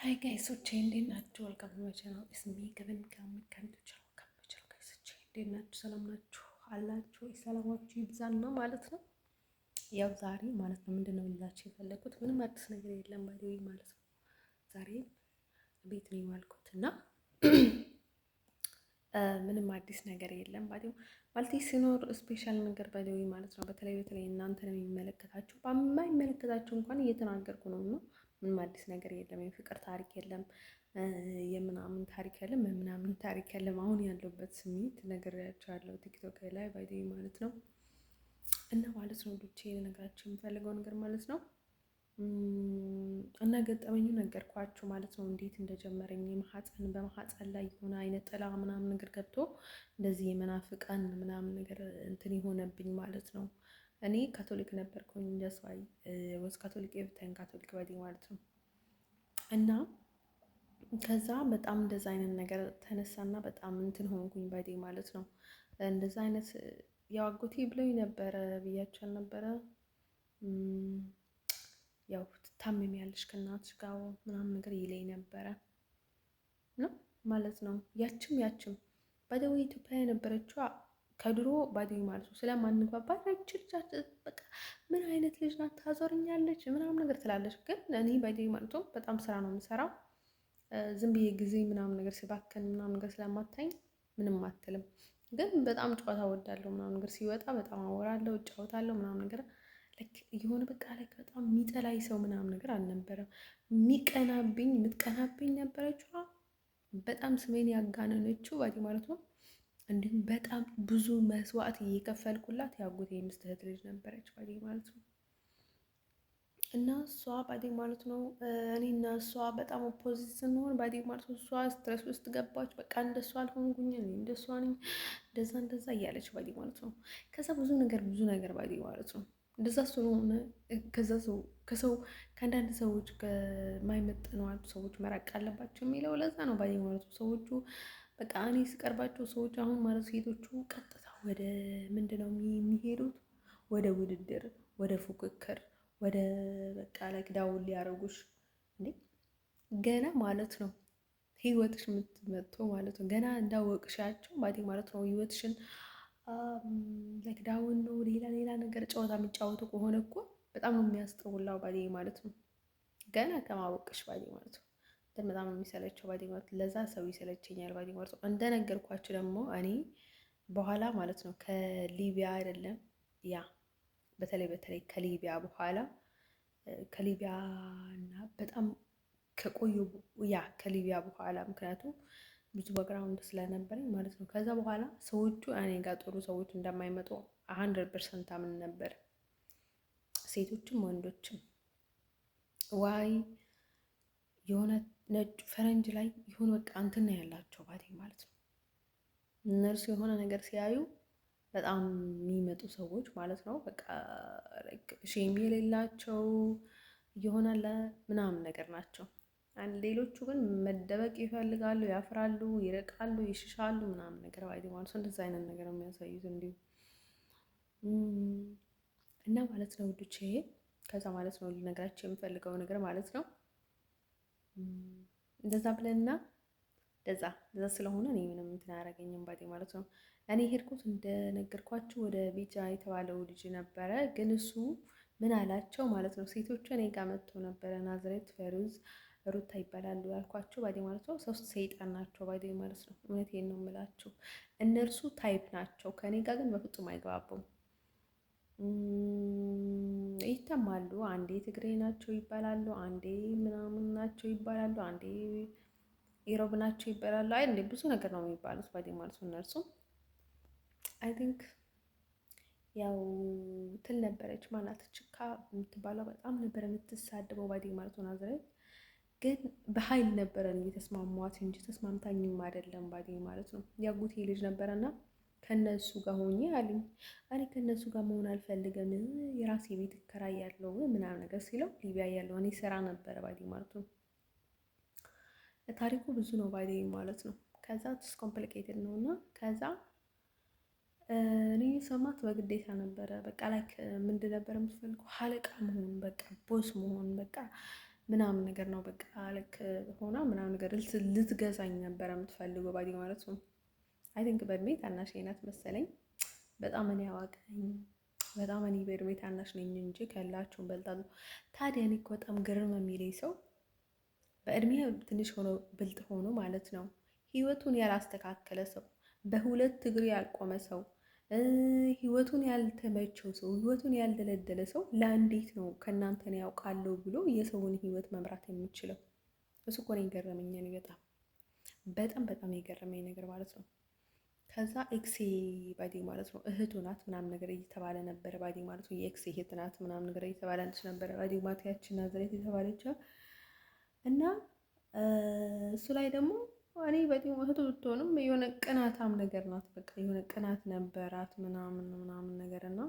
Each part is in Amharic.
ሀይ ጋይሶቼ እንዴት ናችሁ? ወልካም ማች ነው። እስሚ ከምን ከምትከንቱቸው ከምትችለው ጋይሶቼ እንዴት ናችሁ? ሰላም ናችሁ አላችሁ? ሰላማችሁ ይብዛና ማለት ነው። ያው ዛሬ ማለት ነው ምንድነው ልላችሁ የፈለኩት ምንም አዲስ ነገር የለም ባይደዊ ማለት ነው። ዛሬ ቤት ነው የዋልኩት እና ምንም አዲስ ነገር የለም ባይደዊ ማለት ሲኖር ስፔሻል ነገር ባይደዊ ማለት ነው። በተለይ እናንተን የሚመለከታችሁ በማይመለከታችሁ እንኳን እየተናገርኩ ነው እና ምንም አዲስ ነገር የለም። የፍቅር ታሪክ የለም፣ የምናምን ታሪክ የለም፣ የምናምን ታሪክ የለም። አሁን ያለሁበት ስሜት ነግሬያቸዋለሁ ቲክቶክ ላይ ባይደዊ ማለት ነው። እና ማለት ነው ዱቼ ልነግራችሁ የምፈልገው ነገር ማለት ነው እና ገጠመኙ ነገርኳችሁ ማለት ነው። እንዴት እንደጀመረኝ በማህፀን ላይ የሆነ አይነት ጥላ ምናምን ነገር ገብቶ እንደዚህ የመናፍቃን ምናምን ነገር እንትን የሆነብኝ ማለት ነው። እኔ ካቶሊክ ነበርኩኝ እንደሷይ ወስ ካቶሊክ ኤቭታይም ካቶሊክ ባዲ ማለት ነው። እና ከዛ በጣም እንደዛ አይነት ነገር ተነሳና በጣም እንትን ሆንኩኝ ባዲ ማለት ነው። እንደዛ አይነት ያው አጎቴ ብለውኝ ነበረ ብያቸው ነበረ ያው ትታመሚያለሽ ከእናትሽ ጋር ምናምን ነገር ይለኝ ነበረ ነው ማለት ነው። ያችም ባይደው ኢትዮጵያ የነበረችው ከድሮ ባይደው ማለት ነው ስለማንግባባ በቃ ምን አይነት ልጅ ናት ታዞርኛለች ምናምን ነገር ትላለች። ግን እኔ ባይደው ማለት ነው በጣም ስራ ነው የምሰራው። ዝም ብዬ ጊዜ ምናምን ነገር ሲባከን ምናምን ነገር ስለማታኝ ምንም አትልም። ግን በጣም ጨዋታ ወዳለሁ ምናምን ነገር ሲወጣ በጣም አወራለሁ፣ እጫወታለሁ ምናምን ነገር የሆነ በቃ በጣም የሚጠላኝ ሰው ምናምን ነገር አልነበረም። የምትቀናብኝ ነበረችዋ። በጣም ስሜን ያጋነነችው ባዲ ማለት ነው። እንዲሁም በጣም ብዙ መስዋዕት እየከፈልኩላት ያጎቴ የምስት እህት ልጅ ነበረች ባዲ ማለት ነው። እና እሷ ባዲ ማለት ነው እኔና እሷ በጣም ኦፖዚት ስንሆን ባዲ ማለት ነው እሷ ስትረስ ውስጥ ገባች። በቃ እንደሷ አልሆንኩኝ እኔ እንደሷ ነኝ እንደዛ እያለች ባዲ ማለት ነው። ከዛ ብዙ ነገር ባዲ ማለት ነው እንደዛ ስለሆነ ከሰው ከአንዳንድ ሰዎች ከማይመጥኗቸው ሰዎች መራቅ አለባቸው የሚለው ለዛ ነው ባይ ማለት ነው። ሰዎቹ በቃ እኔ ስቀርባቸው ሰዎች አሁን ማለት ሴቶቹ ቀጥታ ወደ ምንድነው የሚሄዱት? ወደ ውድድር፣ ወደ ፉክክር፣ ወደ በቃ ላይክ ዳውን ሊያደርጉሽ እንዴ ገና ማለት ነው ህይወትሽ የምትመጣው ማለት ነው። ገና እንዳወቅሻቸው ባዲ ማለት ነው ህይወትሽን ላይክ ዳውን ነው ሌላ ነገር ጨዋታ የሚጫወቱ ከሆነ እኮ በጣም ነው የሚያስጠውላው ባዲ ማለት ነው። ገና ከማወቅሽ ባዲ ማለት ነው በጣም የሚሰለቸው ባዲ ማለት ለዛ ሰው ይሰለቸኛል ባዲ ማለት ነው። እንደነገርኳችሁ ደግሞ እኔ በኋላ ማለት ነው ከሊቢያ አይደለም ያ በተለይ ከሊቢያ በኋላ ከሊቢያ እና በጣም ከቆዩ ከሊቢያ በኋላ ምክንያቱም ብዙ ባክግራውንድ ስለነበረኝ ማለት ነው። ከዛ በኋላ ሰዎቹ እኔ ጋር ጥሩ ሰዎች እንደማይመጡ 100% አምን ነበር። ሴቶችም ወንዶችም ዋይ የሆነ ነጭ ፈረንጅ ላይ የሆነ በቃ እንትን ያላቸው ባዲ ማለት ነው። እነርሱ የሆነ ነገር ሲያዩ በጣም የሚመጡ ሰዎች ማለት ነው። በቃ ሼም የሌላቸው ይሆናል ምናምን ነገር ናቸው። ሌሎቹ ግን መደበቅ ይፈልጋሉ፣ ያፍራሉ፣ ይርቃሉ፣ ይሽሻሉ ምናምን ነገር ባይዲ ማለት ነው። እንደዛ አይነት ነገር የሚያሳዩት እንዲሁ እና ማለት ነው ውዶቼ። ከዛ ማለት ነው ልነግራችሁ የምፈልገው ነገር ማለት ነው እንደዛ ብለንና እንደዛ ስለሆነ እኔ ምንም እንትን አያደርገኝም ባዲ ማለት ነው። እኔ ሄድኩት እንደነገርኳችሁ ወደ ቢጫ የተባለው ልጅ ነበረ። ግን እሱ ምን አላቸው ማለት ነው ሴቶቹ እኔ ጋር መጥተው ነበረ። ናዝሬት፣ ፈሩዝ፣ ሩታ ይባላሉ ያልኳቸው ባዲ ማለት ነው። ሶስት ሰይጣን ናቸው ባዲ ማለት ነው። እውነቴን ነው የምላቸው። እነርሱ ታይፕ ናቸው። ከኔ ጋር ግን በፍጹም አይገባቡም። ይተማሉ። አንዴ ትግሬ ናቸው ይባላሉ፣ አንዴ ምናምን ናቸው ይባላሉ፣ አንዴ ኢሮብ ናቸው ይባላሉ። አይ እንዴ ብዙ ነገር ነው የሚባሉት ባዲ ማለት ነው። እነርሱ አይ ቲንክ ያው ትል ነበረች ማናት ችካ የምትባለው በጣም ነበረ የምትሳደበው ባዲ ማለት ነው። ናዝሬት ግን በኃይል ነበረን እየተስማሟት እንጂ ተስማምታኝም አይደለም ባዲ ማለት ነው። ያጉቴ ልጅ ነበረና ከነሱ ጋር ሆኜ አሉኝ። እኔ ከነሱ ጋር መሆን አልፈልግም፣ የራሴ ቤት እከራያለሁ ምናምን ነገር ሲለው ሊቢያ ያለው እኔ ስራ ነበረ ባዲ ማለት ነው። ታሪኩ ብዙ ነው ባዲ ማለት ነው። ከዛ ኮምፕሊኬትድ ነው እና ከዛ እኔ ሰማት በግዴታ ነበረ። በቃ ላይክ ምንድን ነበር የምትፈልገው? አለቃ መሆን፣ በቃ ቦስ መሆን፣ በቃ ምናምን ነገር ነው። በቃ ልክ ሆና ምናምን ነገር ልትገዛኝ ነበረ የምትፈልገው ባዲ ማለት ነው። አይ ቲንክ በእድሜ ታናሽ ናት መሰለኝ። በጣም እኔ አዋቂ ነኝ፣ በጣም እኔ በእድሜ ታናሽ ነኝ እንጂ ከላችሁም በልጣለሁ። ታዲያ እኔ እኮ በጣም ግርም የሚለኝ ሰው በእድሜ ትንሽ ሆኖ ብልጥ ሆኖ ማለት ነው ህይወቱን ያላስተካከለ ሰው፣ በሁለት እግሩ ያልቆመ ሰው፣ ህይወቱን ያልተመቸው ሰው፣ ህይወቱን ያልደለደለ ሰው ለእንዴት ነው ከእናንተን ያውቃለሁ ብሎ የሰውን ህይወት መምራት የሚችለው? እሱ እኮ ነው የገረመኝ። እኔ በጣም በጣም በጣም የገረመኝ ነገር ማለት ነው። ከዛ ኤክሴ ባዲ ማለት ነው እህቱ ናት ምናምን ነገር እየተባለ ነበረ። ባዲ ማለት ነው የኤክሴ እህት ናት ምናምን ነገር እየተባለ ነበረ። ባዲ ማለት ያችን ናዝሬት የተባለች እና እሱ ላይ ደግሞ እኔ በጣም እህቱ ብትሆንም የሆነ ቅናታም ነገር ናት። በቃ የሆነ ቅናት ነበራት ምናምን ምናምን ነገር እና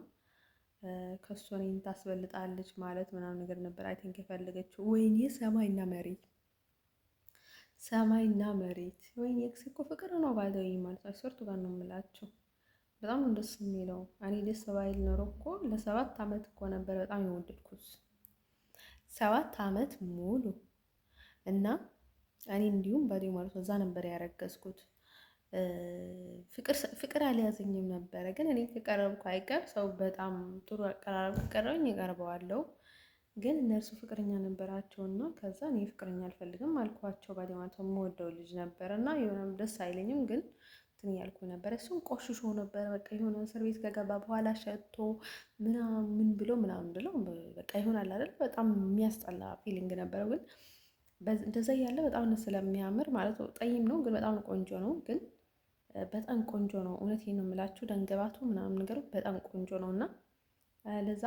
ከእሱ እኔን ታስበልጣለች ማለት ምናምን ነገር ነበር አይ ቲንክ የፈለገችው። ወይኔ ሰማይና መሬት፣ ሰማይና መሬት። ወይኔ ኤክስ እኮ ፍቅር ነው ባይዘው ማለት ነው። ሰርቱ ጋር ነው የምላቸው። በጣም ነው ደስ የሚለው። እኔ ደስ ባይል ኖሮ እኮ ለ7 ዓመት እኮ ነበር በጣም የወደድኩት 7 ዓመት ሙሉ እና እኔ እንዲሁም ባዲ ማለት ነው እዛ ነበር ያረገዝኩት። ፍቅር አልያዘኝም ነበረ፣ ግን እኔ ከቀረብኩ አይቀር ሰው በጣም ጥሩ አቀራረብ ከቀረበኝ እቀርበዋለሁ። ግን እነርሱ ፍቅረኛ ነበራቸውና ከዛ እኔ ፍቅረኛ አልፈልግም አልኳቸው። ባዲ ማለት ነው የምወደው ልጅ ነበረ እና የሆነም ደስ አይለኝም ግን እንትን እያልኩ ነበረ። እሱም ቆሽሾ ነበረ በቃ የሆነ እስር ቤት ከገባ በኋላ ሸቶ ምናምን ብሎ በቃ ይሆናል አይደል? በጣም የሚያስጠላ ፊሊንግ ነበረው ግን እንደዛ እያለ በጣም ስለሚያምር ማለት ነው። ጠይም ነው ግን በጣም ቆንጆ ነው። ግን በጣም ቆንጆ ነው። እውነቴን ነው የምላችሁ። ደንገባቱ ምናምን ነገሩ በጣም ቆንጆ ነው እና ለዛ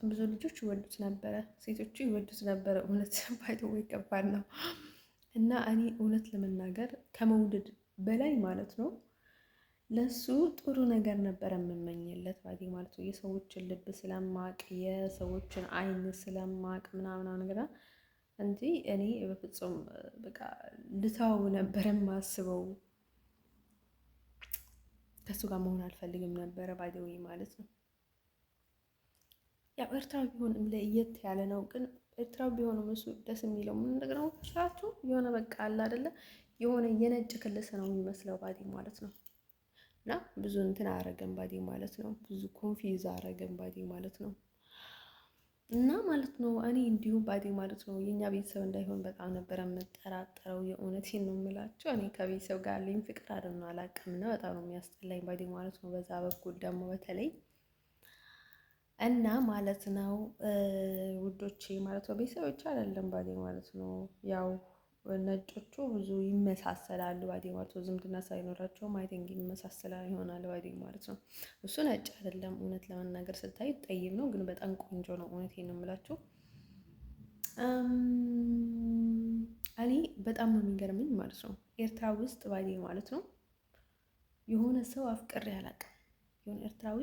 ብዙ ልጆች ይወዱት ነበረ፣ ሴቶቹ ይወዱት ነበረ። እውነት ባይተው ይገባል ነው እና እኔ እውነት ለመናገር ከመውደድ በላይ ማለት ነው ለሱ ጥሩ ነገር ነበረ የምመኝለት ባዲ ማለት ነው። የሰዎችን ልብ ስለማቅ የሰዎችን አይን ስለማቅ ምናምን ነገር እንጂ እኔ በፍጹም በቃ ልተው ነበረ የማስበው። ከሱ ጋር መሆን አልፈልግም ነበረ ባዲ ማለት ነው። ያው ኤርትራዊ ቢሆንም ለየት ያለ ነው። ግን ኤርትራዊ ቢሆንም እሱ ደስ የሚለው ምን እንደገና ስራቸው የሆነ በቃ አለ አይደለ የሆነ የነጭ ክልስ ነው የሚመስለው ባዲ ማለት ነው። እና ብዙ እንትን አረገን ባዲ ማለት ነው። ብዙ ኮንፊውዝ አረገን ባዲ ማለት ነው። እና ማለት ነው እኔ እንዲሁም ባዲ ማለት ነው የኛ ቤተሰብ እንዳይሆን በጣም ነበረ የምጠራጠረው። የእውነቴን ነው የምላቸው። እኔ ከቤተሰብ ጋር ያለኝ ፍቅር አይደለም አላውቅም እና በጣም ነው የሚያስጠላኝ ባዲ ማለት ነው። በዛ በኩል ደግሞ በተለይ እና ማለት ነው ውዶቼ ማለት ነው ቤተሰቦች አይደለም ባዲ ማለት ነው ያው ነጮቹ ብዙ ይመሳሰላሉ ባዲ ማለት ነው። ዝምድና ሳይኖራቸውም አይ ቲንክ ይመሳሰላል ይሆናል ባዲ ማለት ነው። እሱ ነጭ አይደለም እውነት ለመናገር ስታይ ጠይም ነው፣ ግን በጣም ቆንጆ ነው። እውነቴን ነው የምላችሁ። እኔ በጣም ነው የሚገርመኝ ማለት ነው ኤርትራ ውስጥ ባዲ ማለት ነው የሆነ ሰው አፍቅሬ አላውቅም። የሆነ ኤርትራዊ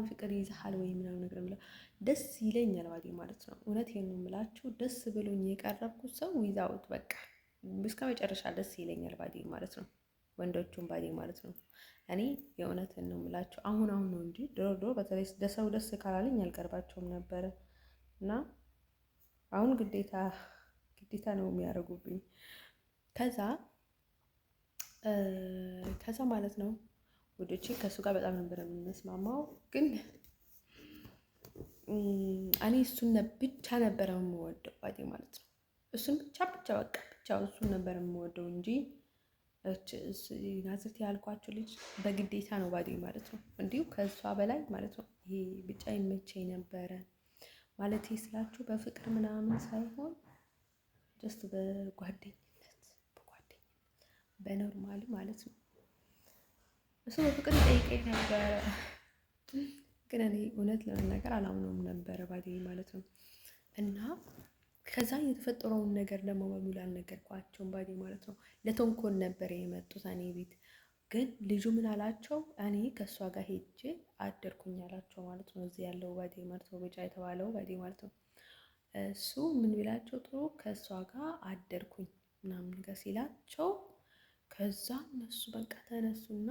ፍቅር ይዝሃል ወይ ምናምን ነገር ብለው ደስ ይለኛል ባዲ ማለት ነው። እውነቴን ነው የምላችሁ። ደስ ብሎኝ የቀረብኩት ሰው ዊዛውት በቃ እስከ መጨረሻ ደስ ይለኛል ባዲ ማለት ነው። ወንዶቹም ባዲ ማለት ነው። እኔ የእውነትን ነው የምላችሁ። አሁን ነው እንጂ ድሮ በተለይ ሰው ደስ ካላለኝ አልቀርባቸውም ነበረ እና አሁን ግዴታ ነው የሚያደርጉብኝ። ከዛ ማለት ነው ወዶቼ ከእሱ ጋር በጣም ነበር የምንስማማው። ግን እኔ እሱን ብቻ ነበረ የምወደው ባዲ ማለት ነው። እሱን ብቻ እሱን ነበር የምወደው እንጂ ናዝሬት ያልኳቸው ልጅ በግዴታ ነው ባዲ ማለት ነው። እንዲሁ ከእሷ በላይ ማለት ነው ይሄ ብቻ ይመቸኝ ነበረ ማለት ስላችሁ በፍቅር ምናምን ሳይሆን ጀስት በጓደኝነት በኖርማል ማለት ነው። እሱ በፍቅር ይጠይቀኝ ነበረ፣ ግን እኔ እውነት ለመናገር አላምነውም ነበረ ባዲ ማለት ነው። እና ከዛ የተፈጠረውን ነገር ደግሞ በሙሉ አልነገርኳቸውም ባዲ ማለት ነው። ለተንኮል ነበር የመጡት እኔ ቤት። ግን ልጁ ምን አላቸው? እኔ ከእሷ ጋር ሄጄ አደርኩኝ አላቸው ማለት ነው። እዚህ ያለው ባዲ ማለት ነው፣ ቢጫ የተባለው ባዲ ማለት ነው። እሱ ምን ቢላቸው ጥሩ ከእሷ ጋር አደርኩኝ ምናምን ነገር ሲላቸው ከዛ እነሱ በቃ ተነሱና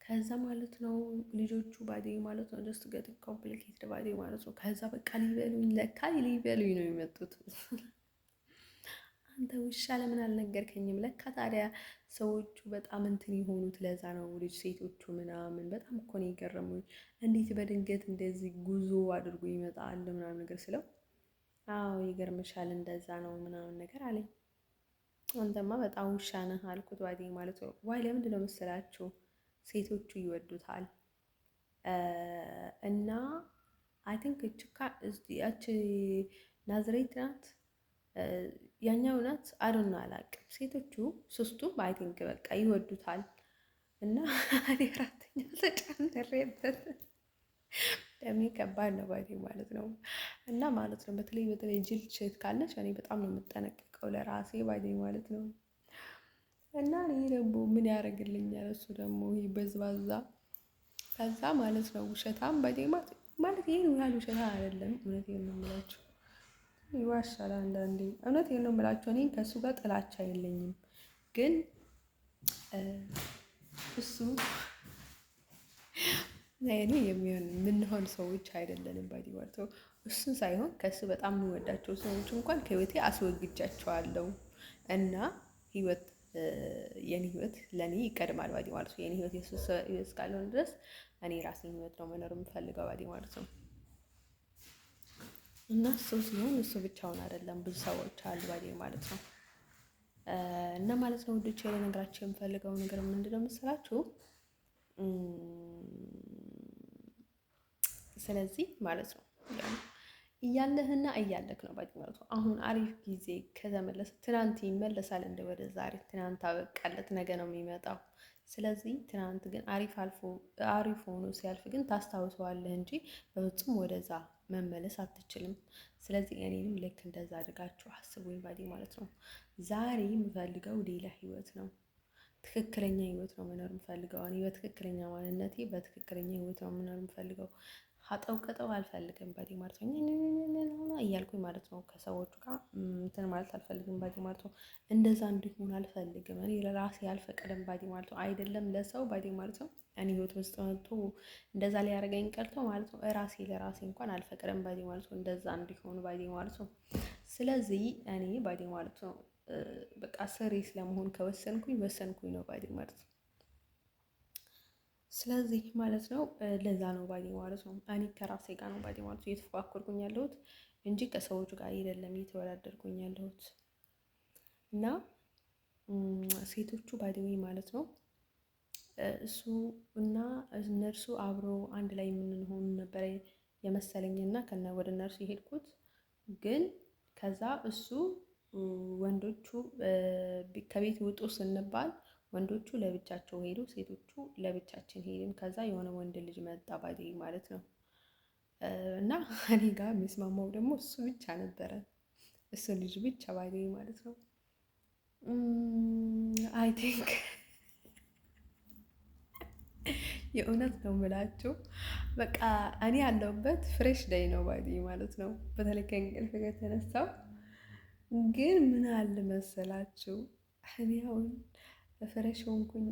ከዛ ማለት ነው ልጆቹ ባዴ ማለት ነው ጀስት ገት ኮምፕሊኬትድ ባዴ ማለት ነው። ከዛ በቃ ሊበሉኝ ለካ ሊበሉኝ ነው የመጡት። አንተ ውሻ ለምን አልነገርከኝም? ለካ ታዲያ ሰዎቹ በጣም እንትን የሆኑት ለዛ ነው ልጅ ሴቶቹ ምናምን በጣም እኮ ነው የገረሙኝ። እንዴት በድንገት እንደዚህ ጉዞ አድርጎ ይመጣል ምናምን ነገር ስለው አዎ ይገርምሻል እንደዛ ነው ምናምን ነገር አለኝ። አንተማ በጣም ውሻ ነህ አልኩት ባዴ ማለት ነው። ዋይ ለምንድን ነው መሰላችሁ ሴቶቹ ይወዱታል እና አይ ቲንክ ያቺ ናዝሬት ናት ያኛው ናት አዶና አላውቅም። ሴቶቹ ሶስቱም አይ ቲንክ በቃ ይወዱታል እና እኔ አራተኛ ተጨምሬበት ደሜ ከባድ ነው ባዴ ማለት ነው። እና ማለት ነው በተለይ ጅል ሴት ካለች እኔ በጣም ነው የምጠነቀቀው ለራሴ ባዴ ማለት ነው። እና እኔ ደግሞ ምን ያደርግልኛል እሱ ደግሞ ይሄ በዝባዛ ከዛ ማለት ነው ውሸታም ባዴ ማለት ይሄን ያህል ውሸታ አይደለም። እውነቴን ነው የምላችሁ ይዋሻል አንዳንዴ። እውነቴን ነው የምላችሁ እኔ ከእሱ ጋር ጥላቻ የለኝም፣ ግን እሱ እኔ የምንሆን ሰዎች አይደለንም ባዲ ማለት ነው። እሱን ሳይሆን ከእሱ በጣም የምወዳቸው ሰዎች እንኳን ከህይወቴ አስወግጃቸዋለሁ እና ህይወት የኔ ህይወት ለኔ ይቀድማል ባዲ ማለት ነው። የኔ ህይወት የሱ ህይወት እስካልሆነ ድረስ እኔ ራሴን ህይወት ነው መኖር የምፈልገው ባዲ ማለት ነው። እና እሱ ሲሆን እሱ ብቻውን አይደለም ብዙ ሰዎች አሉ ባዲ ማለት ነው። እና ማለት ነው ውዶቼ ልነግራችሁ የምፈልገው ነገር ምንድነው መሰላችሁ? ስለዚህ ማለት ነው እያለህና እያለክ ነው ባዲ ማለት ነው። አሁን አሪፍ ጊዜ ከተመለሰ ትናንት ይመለሳል እንደ ወደ ዛሬ ትናንት አበቃለት ነገ ነው የሚመጣው። ስለዚህ ትናንት ግን አሪፍ ሆኖ ሲያልፍ ግን ታስታውሰዋለህ እንጂ በፍጹም ወደዛ መመለስ አትችልም። ስለዚህ እኔንም ልክ እንደዛ አድርጋችሁ አስቡኝ ባዲ ማለት ነው። ዛሬ የምፈልገው ሌላ ህይወት ነው። ትክክለኛ ህይወት ነው መኖር የምፈልገው። እኔ በትክክለኛ ማንነቴ በትክክለኛ ህይወት ነው መኖር የምፈልገው። ሀጠው ቀጠው አልፈልግም ባዲ ማለት ነው እያልኩኝ ማለት ነው። ከሰዎቹ ጋር እንትን ማለት አልፈልግም ባዲ ማለት ነው። እንደዛ እንዲሆን አልፈልግም። እኔ ለራሴ አልፈቅድም ባዲ ማለት ነው። አይደለም ለሰው ባዲ ማለት ነው። እኔ ህይወት ውስጥ መጥቶ እንደዛ ሊያደርገኝ ቀርቶ ማለት ነው ለራሴ እንኳን አልፈቅድም ባዲ ማለት ነው። እንደዛ እንዲሆን ባዲ ማለት ነው። ስለዚህ እኔ ባዲ ማለት ነው በቃ ሰሪስ ለመሆን ከወሰንኩኝ ወሰንኩኝ ነው ባዲ ማለት ነው። ስለዚህ ማለት ነው ለዛ ነው ባዲ ማለት ነው። እኔ ከራሴ ጋር ነው ባዲ ማለት ነው እየተፎካከርኩኝ ያለሁት እንጂ ከሰዎች ጋር አይደለም እየተወዳደርኩኝ ያለሁት። እና ሴቶቹ ባዲ ማለት ነው እሱ እና እነርሱ አብሮ አንድ ላይ የምንሆን ነበረ የመሰለኝ እና ወደ እነርሱ የሄድኩት ግን ከዛ እሱ ወንዶቹ ከቤት ውጡ ስንባል ወንዶቹ ለብቻቸው ሄዱ፣ ሴቶቹ ለብቻችን ሄድን። ከዛ የሆነ ወንድ ልጅ መጣ ባዲ ማለት ነው እና እኔ ጋር የሚስማማው ደግሞ እሱ ብቻ ነበረ፣ እሱ ልጅ ብቻ ባዲ ማለት ነው። አይ ቲንክ የእውነት ነው የምላችሁ በቃ እኔ ያለሁበት ፍሬሽ ዴይ ነው ባዲ ማለት ነው። በተለይ ከእንቅልፍ ከተነሳው ግን ምን አለ መሰላችሁ እኔ አሁን ፍሬሽ ሆንኩኝ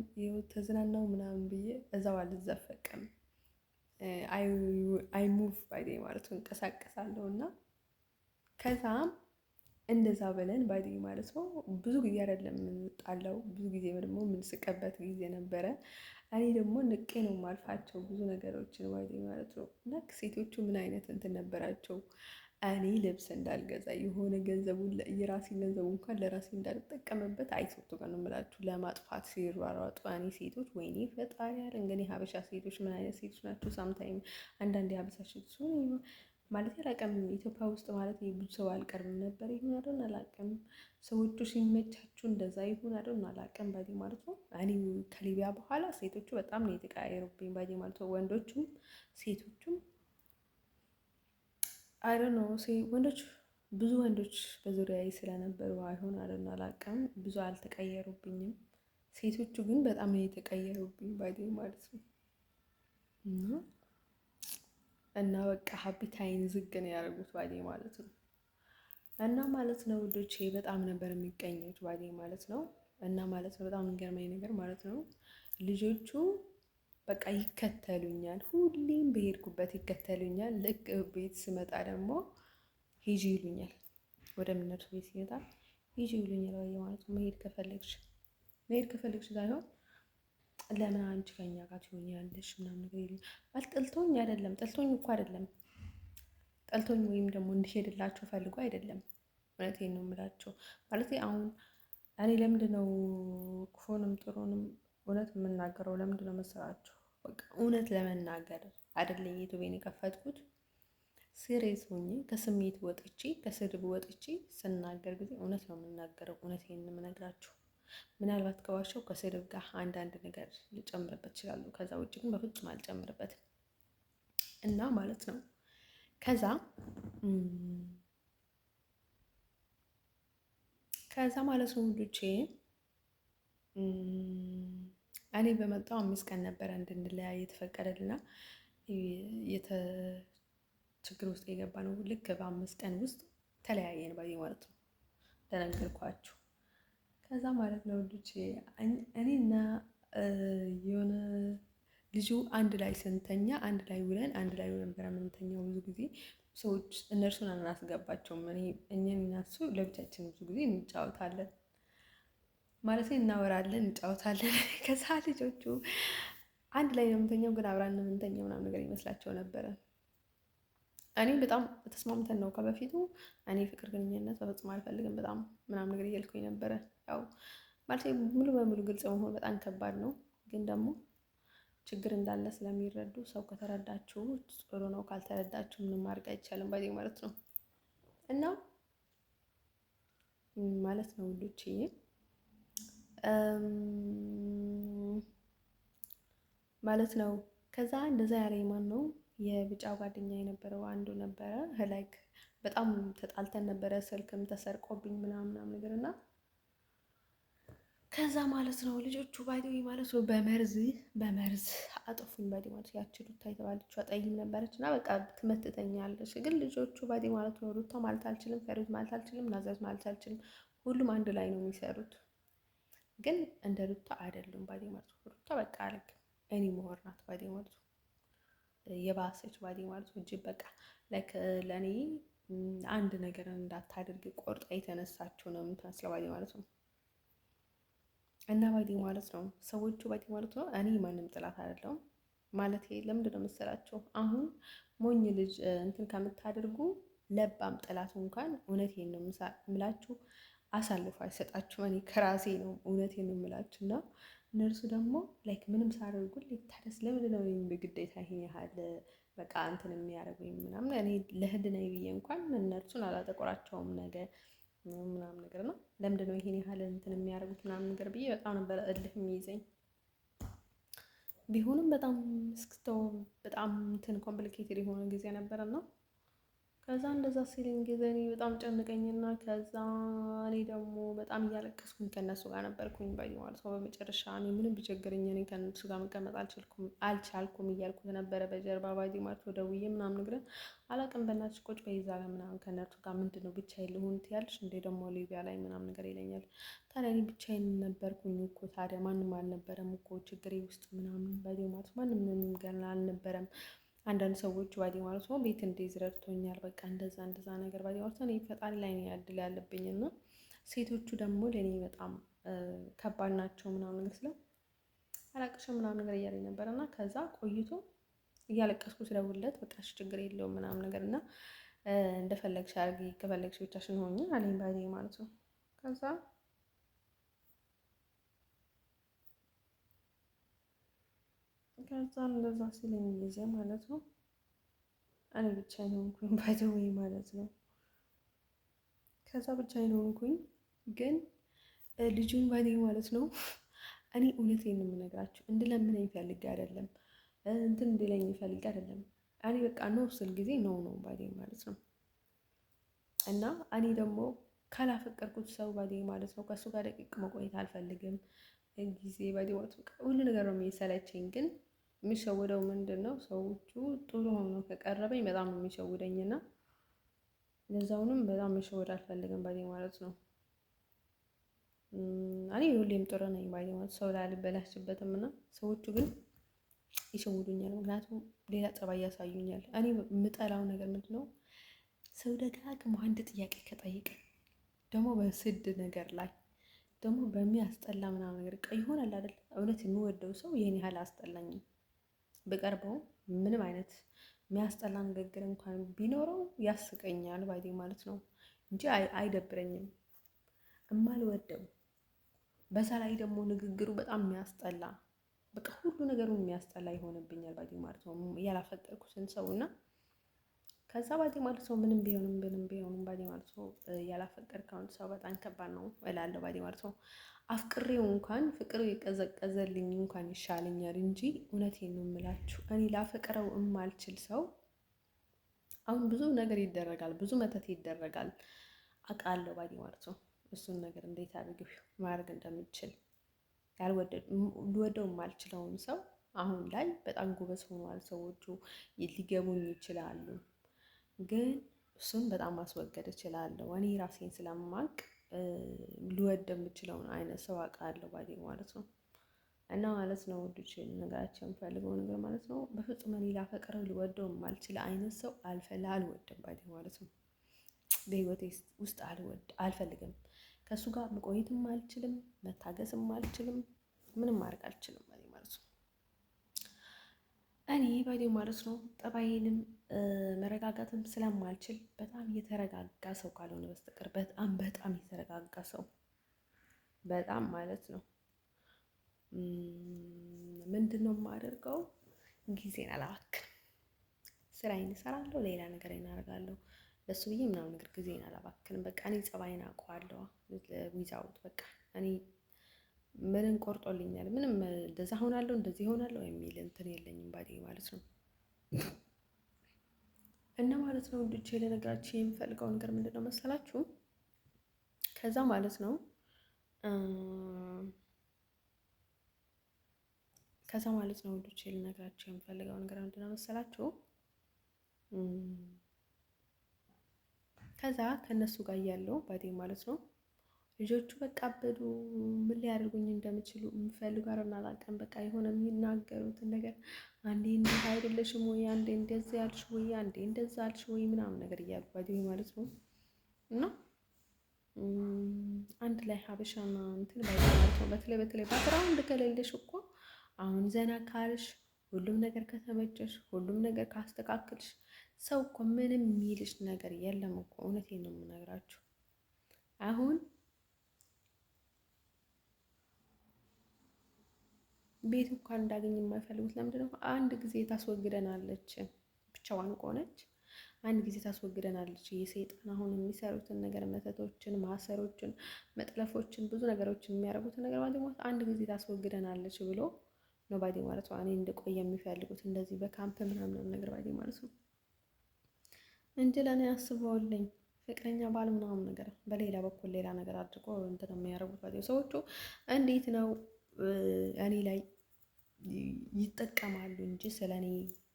ተዝናናው ምናምን ብዬ እዛው አልዘፈቅም። አይ ሙቭ ባይ ዴይ ማለት ነው እንቀሳቀሳለሁ እና ከዛም እንደዛ ብለን ባይ ዴይ ማለት ነው ብዙ ጊዜ አይደለም የምንጣላው፣ ብዙ ጊዜ ደግሞ የምንስቅበት ጊዜ ነበረ። እኔ ደግሞ ንቄ ነው የማልፋቸው ብዙ ነገሮችን ባይ ዴይ ማለት ነው። እና ሴቶቹ ምን አይነት እንትን ነበራቸው እኔ ልብስ እንዳልገዛ የሆነ ገንዘቡን የራሴ ገንዘቡ እንኳን ለራሴ እንዳልጠቀምበት አይሶቱ ጋር ነው የምላችሁ ለማጥፋት ሲሯሯጡ እኔ ሴቶች ወይኔ ፈጣሪ ያለ እንግዲህ ሀበሻ ሴቶች ምን አይነት ሴቶች ናቸው? ሳምታይም አንዳንድ የሀበሻ ሴቶች ማለት አላውቅም ኢትዮጵያ ውስጥ ማለት ብዙ ሰው አልቀርብም ነበር ይሁን አይደል አላውቅም። ሰዎቹ ሲመቻችሁ እንደዛ ይሁን አይደል አላውቅም ባዲ ማለት ነው። እኔ ከሊቢያ በኋላ ሴቶቹ በጣም ነው የተቀያየሩብኝ ባዲ ማለት ነው። ወንዶቹም ሴቶቹም አይ ዶንት ኖ ወንዶች ብዙ ወንዶች በዙሪያዬ ስለነበሩ አይሆን አይደል አላውቅም ብዙ አልተቀየሩብኝም። ሴቶቹ ግን በጣም ነው የተቀየሩብኝ ባዲ ማለት ነው። እና በቃ ሀቢታይን ዝግ ነው ያደረጉት ባዲ ማለት ነው። እና ማለት ነው ውዶቼ በጣም ነበር የሚቀኙት ባዲ ማለት ነው። እና ማለት ነው በጣም የሚገርመኝ ነገር ማለት ነው ልጆቹ በቃ ይከተሉኛል፣ ሁሌም በሄድኩበት ይከተሉኛል። ልክ ቤት ስመጣ ደግሞ ሂጂ ይሉኛል። ወደምነርሱ ቤት ሲመጣ ሂጂ ይሉኛል። ወይ ማለት ነው መሄድ ከፈለግሽ ሳይሆን ለምን አንቺ ከኛ ጋር ትሆኛለሽ ምናምን ነገር ይሉኝ። ማለት ጠልቶኝ አይደለም፣ ጠልቶኝ እኮ አይደለም፣ ጠልቶኝ ወይም ደግሞ እንዲሄድላቸው ፈልጎ አይደለም። እውነቴን ነው የምላቸው። ማለት አሁን እኔ ለምንድን ነው ክፉንም ጥሩንም እውነት የምናገረው? ለምንድን ነው መሰላችሁ? በቃ እውነት ለመናገር አይደለም ዩቲዩብን የከፈትኩት። ሲሪየስ ሆኜ ከስሜት ወጥቼ ከስድብ ወጥቼ ስናገር ጊዜ እውነት ነው የምናገረው። እውነቴን ነው የምነግራችሁ። ምናልባት ከዋሻው ከስድብ ጋር አንዳንድ ነገር ልጨምርበት እችላለሁ። ከዛ ውጭ ግን በፍጹም አልጨምርበትም። እና ማለት ነው ከዛ ማለት ነው ውዶቼ እኔ በመጣው 5 ቀን ነበረ እንድንለያይ የተፈቀደልና ችግር ውስጥ የገባ ነው። ልክ በ5 ቀን ውስጥ ተለያየን ባይ ማለት ነው እንደነገርኳችሁ። ከዛ ማለት ነው ልጅ እኔና የሆነ ልጁ አንድ ላይ ስንተኛ አንድ ላይ ውለን አንድ ላይ ነበር የምንተኛው። ብዙ ጊዜ ሰዎች እነርሱን አናስገባቸውም። እኛን እናሱ ለብቻችን ብዙ ጊዜ እንጫወታለን ማለት እናወራለን፣ እንጫወታለን። ከዛ ልጆቹ አንድ ላይ ነው የምንተኛው፣ ግን አብራን ነው የምንተኛው ምናምን ነገር ይመስላቸው ነበረ። እኔ በጣም ተስማምተን ነው ከበፊቱ እኔ ፍቅር ግንኙነት በፍጹም አልፈልግም በጣም ምናምን ነገር እያልኩኝ ነበረ። ያው ማለት ሙሉ በሙሉ ግልጽ መሆን በጣም ከባድ ነው፣ ግን ደግሞ ችግር እንዳለ ስለሚረዱ ሰው ከተረዳችሁ ጥሩ ነው፣ ካልተረዳችሁ ምንም ማድረግ አይቻልም ባይ ማለት ነው። እና ማለት ነው ውዶቼ ማለት ነው። ከዛ እንደዛ ያለኝ ማን ነው የብጫ ጓደኛ የነበረው አንዱ ነበረ። ላይክ በጣም ተጣልተን ነበረ፣ ስልክም ተሰርቆብኝ ምናምን ነገር እና ከዛ ማለት ነው ልጆቹ ባይዲ ማለት ነው በመርዝ አጠፉኝ ባይዲ ማለት ያቺ ሩታ የተባለችው ጠይም ነበረች እና በቃ ትመትተኛለች። ግን ልጆቹ ባይዲ ማለት ነው ሩታ ማለት አልችልም፣ ፈሩት ማለት አልችልም፣ ናዘዝ ማለት አልችልም። ሁሉም አንድ ላይ ነው የሚሰሩት፣ ግን እንደ ሩታ አይደሉም ባይዲ ማለት ነው። ሩታ በቃ አለክ እኔ መሆን ናት ባይዲ ማለት ነው። የባሰች ባዲ ማለት ነው። እጅግ በቃ ላይክ ለእኔ አንድ ነገር እንዳታደርግ ቆርጣ የተነሳችው ነው የምትመስለው ባዲ ማለት ነው። እና ባዲ ማለት ነው ሰዎቹ ባዲ ማለት ነው። እኔ ማንም ጥላት አይደለሁም ማለት ለምንድን ነው መሰላችሁ? አሁን ሞኝ ልጅ እንትን ከምታደርጉ ለባም ጥላት እንኳን እውነቴን ነው የምላችሁ አሳልፎ አይሰጣችሁም። እኔ ከራሴ ነው እውነቴን ነው የምላችሁ። እና እነርሱ ደግሞ ላይክ ምንም ሳደርጉልኝ ታደስ ለምንድን ነው በግዴታ ይሄን ያህል በቃ እንትን የሚያደርጉኝ ምናምን። እኔ ለህሊናዬ ብዬ እንኳን እነርሱን አላጠቆራቸውም ነገር ምናምን ነገር ነው። ለምንድን ነው ይሄን ያህል እንትን የሚያደርጉት ምናምን ነገር ብዬ በጣም ነበር እልህ የሚይዘኝ። ቢሆንም በጣም እስክተው በጣም እንትን ኮምፕሊኬትድ የሆነ ጊዜ ነበረና ከዛ እንደዛ ሲለኝ ጊዜ እኔ በጣም ጨንቀኝና ከዛ እኔ ደግሞ በጣም እያለቀስኩኝ ከነሱ ጋር ነበርኩኝ ባይ ማለት ነው። በመጨረሻ እኔ ምንም ቢቸግረኝ እኔ ከነሱ ጋር መቀመጥ አልቻልኩም እያልኩት ነበረ በጀርባ ባይ ማለት ነው። ደውዬ ምናምን ነገር አላቅም በእናትሽ ቁጭ በይ እዛ ጋር ምናምን ከነሱ ጋር ምንድን ነው ብቻዬን ልሁን ትያለሽ እንዴ ደግሞ ሊቢያ ላይ ምናምን ነገር ይለኛል። ታዲያ እኔ ብቻዬን ነበርኩኝ እኮ ታዲያ ማንም አልነበረም እኮ ችግሬ ውስጥ ምናምን ባይ ማለት ማንም ምንም ገና አልነበረም። አንዳንድ ሰዎች ባዲ ማለት ነው ቤት እንዴት ረድቶኛል በቃ እንደዛ ነገር ባዲ ማለት ነው። ፈጣሪ ላይ ነው ያድል ያለብኝ እና ሴቶቹ ደግሞ ለኔ በጣም ከባድ ናቸው ምናምን ነገር ስለው አላቅሽም ምናምን ነገር እያለኝ ነበር። እና ከዛ ቆይቶ እያለቀስኩ ስደውልለት በቃ እሺ ችግር የለውም ምናምን ነገር እና እንደፈለግሽ አድርጊ ከፈለግሽ ብቻሽን ሆኚ አለኝ ባዲ ማለት ነው። ከዛ እንደዛ ሲለኝ ጊዜ ማለት ነው እኔ ብቻዬን ሆንኩኝ ባይዘዌ ማለት ነው። ከዛ ብቻዬን ሆንኩኝ ግን ልጁን ባይኔ ማለት ነው እኔ እውነቴን ነው የምነግራችሁ እንድለምነኝ ፈልጌ አይደለም፣ እንትን እንድለኝ ፈልጌ አይደለም። እኔ በቃ ነው ስል ጊዜ ነው ባይኔ ማለት ነው። እና እኔ ደግሞ ካላፈቀርኩት ሰው ባይኔ ማለት ነው ከእሱ ጋር ደቂቅ መቆየት አልፈልግም። ጊዜ ባይኔ ማለት ነው ሁሉ ነገር ነው የሚሰለቸኝ። ግን የሚሸውደው ምንድን ነው ሰዎቹ ጥሩ ሆኖ ከቀረበኝ በጣም ነው የሚሸውደኝ እና ለዛውንም በጣም መሸወድ አልፈልግም ባይ ማለት ነው። እኔ ሁሌም ጥሩ ነኝ ባይ ማለት ሰው ላይ አልበላሽበትም እና ሰዎቹ ግን ይሸውዱኛል። ምክንያቱም ሌላ ጸባይ ያሳዩኛል። እኔ የምጠላው ነገር ምንድን ነው? ሰው ደጋግሞ አንድ ጥያቄ ከጠየቀ ደግሞ በስድ ነገር ላይ ደግሞ በሚያስጠላ ምናምን ነገር ይሆናል አይደል? እውነት የሚወደው ሰው ይህን ያህል አስጠላኝም። በቀርበው ምንም አይነት የሚያስጠላ ንግግር እንኳን ቢኖረው ያስቀኛል ባይዴ ማለት ነው እንጂ አይደብረኝም። እማልወደው በዛ ላይ ደግሞ ንግግሩ በጣም የሚያስጠላ በቃ ሁሉ ነገሩን የሚያስጠላ ይሆንብኛል ባይዴ ማለት ነው ያላፈቀርኩትን ሰው እና ከዛ ባይዴ ማለት ነው ምንም ቢሆንም ባይዴ ማለት ነው ያላፈቀርከውን ሰው በጣም ከባድ ነው እላለሁ ባይዴ ማለት ነው። አፍቅሬው እንኳን ፍቅሩ የቀዘቀዘልኝ እንኳን ይሻለኛል እንጂ እውነቴን ነው የምላችሁ እኔ ላፈቅረው የማልችል ሰው አሁን ብዙ ነገር ይደረጋል፣ ብዙ መተት ይደረጋል አውቃለሁ ባይዴ ማለት ነው። እሱን ነገር እንዴት አድርግ ማድረግ እንደምችል ልወደው የማልችለውን ሰው አሁን ላይ በጣም ጎበዝ ሆኗል። ሰዎቹ ሊገቡኝ ይችላሉ፣ ግን እሱን በጣም ማስወገድ እችላለሁ። እኔ ራሴን ስለማውቅ ልወድ የምችለውን አይነት ሰው አውቃለሁ ባይዴ ማለት ነው። እና ማለት ነው ውዶች ነገራቸው የምፈልገው ነገር ማለት ነው በፍጹም እኔ ላፈቅረው ልወደው የማልችል አይነት ሰው አልወድም ባይዴ ማለት ነው። በህይወቴ ውስጥ አልፈልግም። ከእሱ ጋር መቆየትም አልችልም፣ መታገስም አልችልም፣ ምንም ማድረግ አልችልም ባይዴ ማለት ነው። እኔ ባይዴ ማለት ነው ጠባዬንም መረጋጋትም ስለማልችል በጣም የተረጋጋ ሰው ካልሆነ በስተቀር በጣም የተረጋጋ ሰው በጣም ማለት ነው ምንድን ነው የማደርገው? ጊዜን አላባክንም። ስራዬን እሰራለሁ፣ ሌላ ነገር እናደርጋለሁ። ለሱ ብዬ ምናምን ነገር ጊዜን አላባክንም። በቃ እኔ ጸባይን አውቀዋለሁ። ዊዛውት በቃ እኔ ምንን ቆርጦልኛል፣ ምንም እንደዛ ሆናለሁ እንደዚህ ሆናለሁ የሚል እንትን የለኝም ባይዴ ማለት ነው። እና ማለት ነው እንድቼ ለነገራችሁ የምፈልገው ነገር ምንድን ነው መሰላችሁ? ከዛ ማለት ነው ውዶቼ ልነግራችሁ የምፈልገው ነገር ምንድን ነው መሰላችሁ? ከዛ ከእነሱ ጋር እያለሁ ባይዴ ማለት ነው ልጆቹ በቃ አበዱ። ምን ሊያደርጉኝ እንደሚችሉ የምፈልጉ አላውቅም። በቃ የሆነ የሚናገሩትን ነገር አንዴ እንዲህ አይደለሽም ወይ፣ አንዴ እንደዚህ ያልሽ ወይ፣ አንዴ እንደዛ አልሽ ወይ ምናምን ነገር እያሉ ባይዴ ማለት ነው። እና አንድ ላይ ሀበሻና እንትን ባይዴ ማለት ነው በተለይ ባክግራውንድ ከሌለሽ እኮ አሁን ዘና ካልሽ ሁሉም ነገር ከተመቸሽ ሁሉም ነገር ካስተካክልሽ ሰው እኮ ምንም የሚልሽ ነገር የለም እኮ። እውነቴን ነው የምነግራችሁ። አሁን ቤት እንኳን እንዳገኝ የማይፈልጉት ለምንድን ነው? አንድ ጊዜ ታስወግደናለች፣ ብቻዋን ከሆነች አንድ ጊዜ ታስወግደናለች። የሰይጣን አሁን የሚሰሩትን ነገር መተቶችን፣ ማሰሮችን፣ መጥለፎችን፣ ብዙ ነገሮችን የሚያደርጉትን ነገር ማለት አንድ ጊዜ ታስወግደናለች ብሎ ነው ባይዴ ማለት ነው እኔ እንድቆይ የሚፈልጉት እንደዚህ በካምፕ ምናምን ነገር ባይዴ ማለት ነው እንጂ ለእኔ አስበውልኝ ፍቅረኛ ባል ምናምን ነገር በሌላ በኩል ሌላ ነገር አድርጎ እንትን የሚያደርጉት ባይዴ ሰዎቹ እንዴት ነው እኔ ላይ ይጠቀማሉ እንጂ ስለ እኔ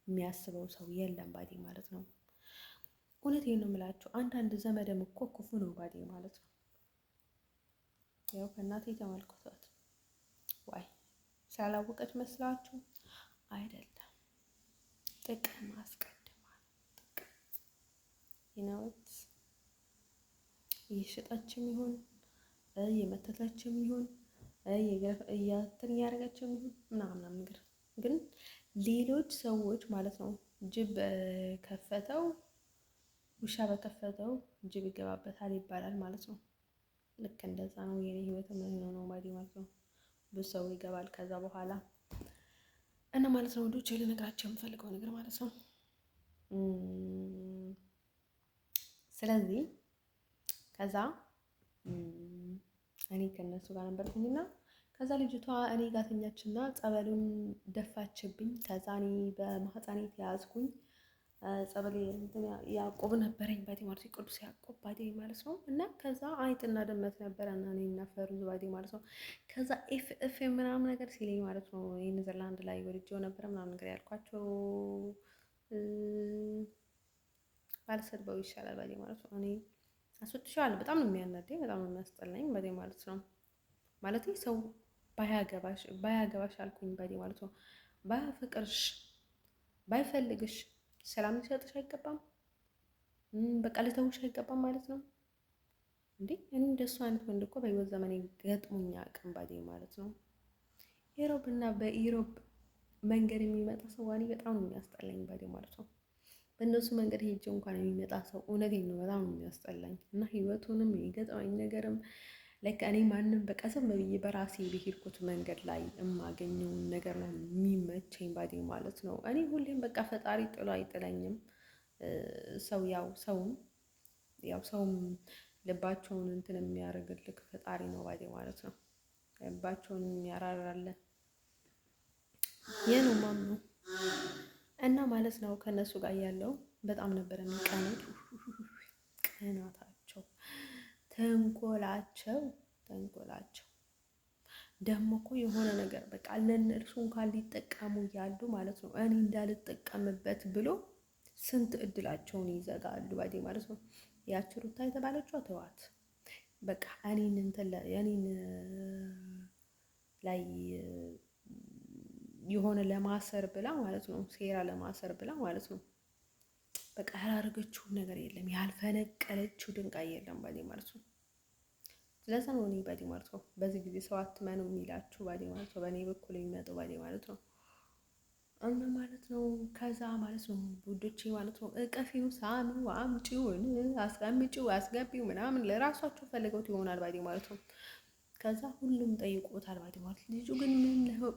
የሚያስበው ሰው የለም ባይዴ ማለት ነው። እውነቴን ነው የምላችሁ። አንዳንድ ዘመድም እኮ ክፉ ነው ባይዴ ማለት ነው። ያው ከእናቴ ተመልክቷት ዋይ ስላላወቀች መስላችሁ አይደለም። ጥቅም አስቀድማል። ጥቅም ይነወት እየሸጠችም ይሁን እየመተተችም ይሁን እያትን እያደረገችም ይሁን ምናምን ነገር ግን ሌሎች ሰዎች ማለት ነው ጅብ ከፈተው ውሻ በከፈተው ጅብ ይገባበታል ይባላል ማለት ነው። ልክ እንደዛ ነው የኔ ህይወት ነው ባይዴ ማለት ነው። ብዙ ሰው ይገባል ከዛ በኋላ እና ማለት ነው ወንዶች ልነግራቸው የምፈልገው ነገር ማለት ነው። ስለዚህ ከዛ እኔ ከነሱ ጋር ነበርኩኝና ከዛ ልጅቷ እኔ ጋር ተኛችና ጸበሉን ደፋችብኝ። ከዛ እኔ በማህፀኔ ተያዝኩኝ። ጸበል ያዕቆብ ነበረኝ ባይዴ ማለት ቅዱስ ያዕቆብ ባይዴ ማለት ነው። እና ከዛ አይጥና ድመት ነበረ እና እኔ እናፈሩዝ ባይዴ ማለት ነው። ከዛ ኤፍ ምናምን ነገር ሲለኝ ማለት ነው ኔዘርላንድ ላይ ወልጄው ነበረ ምናምን ነገር ያልኳቸው ባልሰድበው ይሻላል ባይዴ ማለት ነው። እኔ አስወጥቼዋለሁ። በጣም ነው የሚያናደኝ፣ በጣም ነው የሚያስጠላኝ ባይዴ ማለት ነው። ማለት ሰው ባያገባሽ አልኩኝ ባይዴ ማለት ነው። ባያፈቅርሽ ባይፈልግሽ ሰላም ሊሰጥሽ አይገባም? በቃ ልተውሽ አይገባም ማለት ነው እንዴ? እኔ እንደሱ አይነት ወንድ እኮ በህይወት ዘመኔ ገጥሞኝ አያውቅም ባዴ ማለት ነው። ኢሮብ እና በኢሮብ መንገድ የሚመጣ ሰው እኔ በጣም ነው የሚያስጠላኝ ባዴ ማለት ነው። በእነሱ መንገድ ሄጄ እንኳን የሚመጣ ሰው እውነቴን ነው በጣም ነው የሚያስጠላኝ። እና ህይወቱንም የገጠመኝ ነገርም ለካ እኔ ማንም በቃ ዝም ብዬ በራሴ በሄድኩት መንገድ ላይ የማገኘውን ነገር ነው የሚመቸኝ ባዴ ማለት ነው። እኔ ሁሌም በቃ ፈጣሪ ጥሎ አይጥለኝም። ሰውም ልባቸውን እንትን የሚያደርግልክ ፈጣሪ ነው ባዴ ማለት ነው። ልባቸውን የሚያራራለን ይህ ነው ማምነው እና ማለት ነው። ከእነሱ ጋር ያለው በጣም ነበር የሚቀኑት። ቅናታቸው፣ ተንኮላቸው ደግሞ እኮ የሆነ ነገር በቃ ለእነርሱ እንኳን ሊጠቀሙ እያሉ ማለት ነው እኔ እንዳልጠቀምበት ብሎ ስንት እድላቸውን ይዘጋሉ ባዴ ማለት ነው። ያቺ ሩታ የተባለችው ተዋት በቃ እኔን ላይ የሆነ ለማሰር ብላ ማለት ነው፣ ሴራ ለማሰር ብላ ማለት ነው። በቃ ያላደረገችውን ነገር የለም፣ ያልፈነቀለችው ድንጋይ የለም ባዴ ማለት ነው። ስለዛ ነው እኔ ባዴ ማለት ነው በዚህ ጊዜ ሰው አትመኑ የሚላችሁ ባዴ ማለት ነው። በእኔ በኩል የሚመጡ ባዴ ማለት ነው። እና ማለት ነው ከዛ ማለት ነው ውዶቼ ማለት ነው እቀፊው፣ ሳሚው፣ አምጪውን፣ አስቀምጪው፣ አስገቢው ምናምን ለራሷቸው ፈልገውት ይሆናል ባዴ ማለት ነው። ከዛ ሁሉም ጠይቆታል ባዴ ማለት ልጁ ግን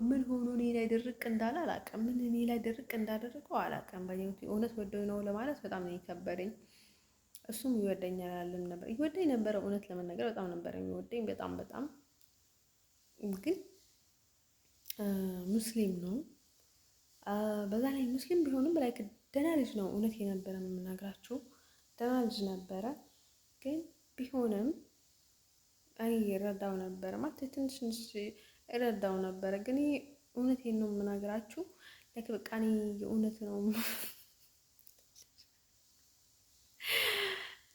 ምን ሆኖ እኔ ላይ ድርቅ እንዳለ አላውቅም። ምን እኔ ላይ ድርቅ እንዳደረገው አላውቅም። ባዴ እውነት ወደው ነው ለማለት በጣም ነው የከበደኝ። እሱም ይወደኛል አለም ነበር ይወደኝ ነበረ። እውነት ለመናገር በጣም ነበር የሚወደኝ በጣም ግን ሙስሊም ነው። በዛ ላይ ሙስሊም ቢሆንም በላይ ደህና ልጅ ነው። እውነት የነበረ የምናግራችሁ ደህና ልጅ ነበረ። ግን ቢሆንም እኔ እረዳው ነበረ ማለት ትንሽ እረዳው ነበረ። ግን እውነቴን ነው የምናግራችሁ ለክ በቃ እኔ የእውነት ነው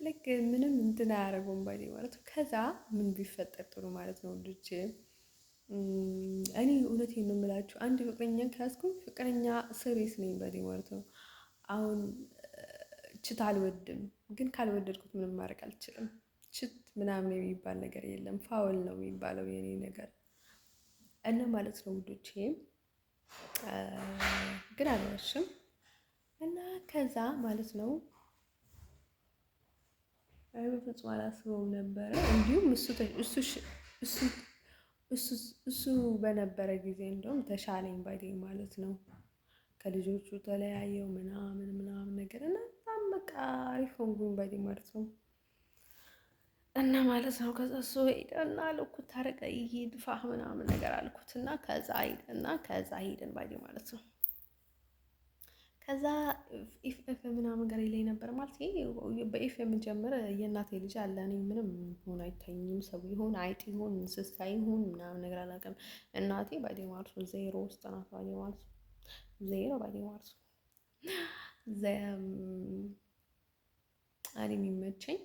ልክ ምንም እንትን አያደርገውም ባዴ ማለት ነው። ከዛ ምን ቢፈጠር ጥሩ ማለት ነው ልጅ እኔ እውነቴን ነው የምላችሁ አንድ ፍቅረኛ ከያዝኩኝ ፍቅረኛ ስሬስ ነኝ ባዴ ማለት ነው። አሁን ችት አልወድም፣ ግን ካልወደድኩት ምንም ማድረግ አልችልም። ችት ምናምን የሚባል ነገር የለም፣ ፋውል ነው የሚባለው የኔ ነገር እና ማለት ነው ውዶቼ። ግን አልዋሽም እና ከዛ ማለት ነው በፍጹም አላስበውም ነበረ። እንዲሁም እሱ በነበረ ጊዜ እንደውም ተሻለኝ ባዴ ማለት ነው። ከልጆቹ ተለያየው ምናምን ነገር እና በጣም በቃ አሪፍ ሆንኩኝ ባዴ ማለት ነው። እና ማለት ነው ከዛ እሱ ሄደና አልኩት ታረቀ ይሄድ ፋህ ምናምን ነገር አልኩት እና ከዛ ሄደን ባዴ ማለት ነው። ከዛ ኢፍ ምናምን ጋር ይለኝ ነበር ማለት በኢፍ የምጀምር የእናቴ ልጅ አለ። እኔ ምንም ሆን አይታኝም፣ ሰው ይሁን አይጥ ይሁን እንስሳ ይሁን ምናምን ነገር አላውቅም። እናቴ ባዴ ማለት ነው ዜሮ ውስጥ ናት ባዴ ማለት ነው። ዜሮ ባዴ ማለት ነው። እኔ የሚመቸኝ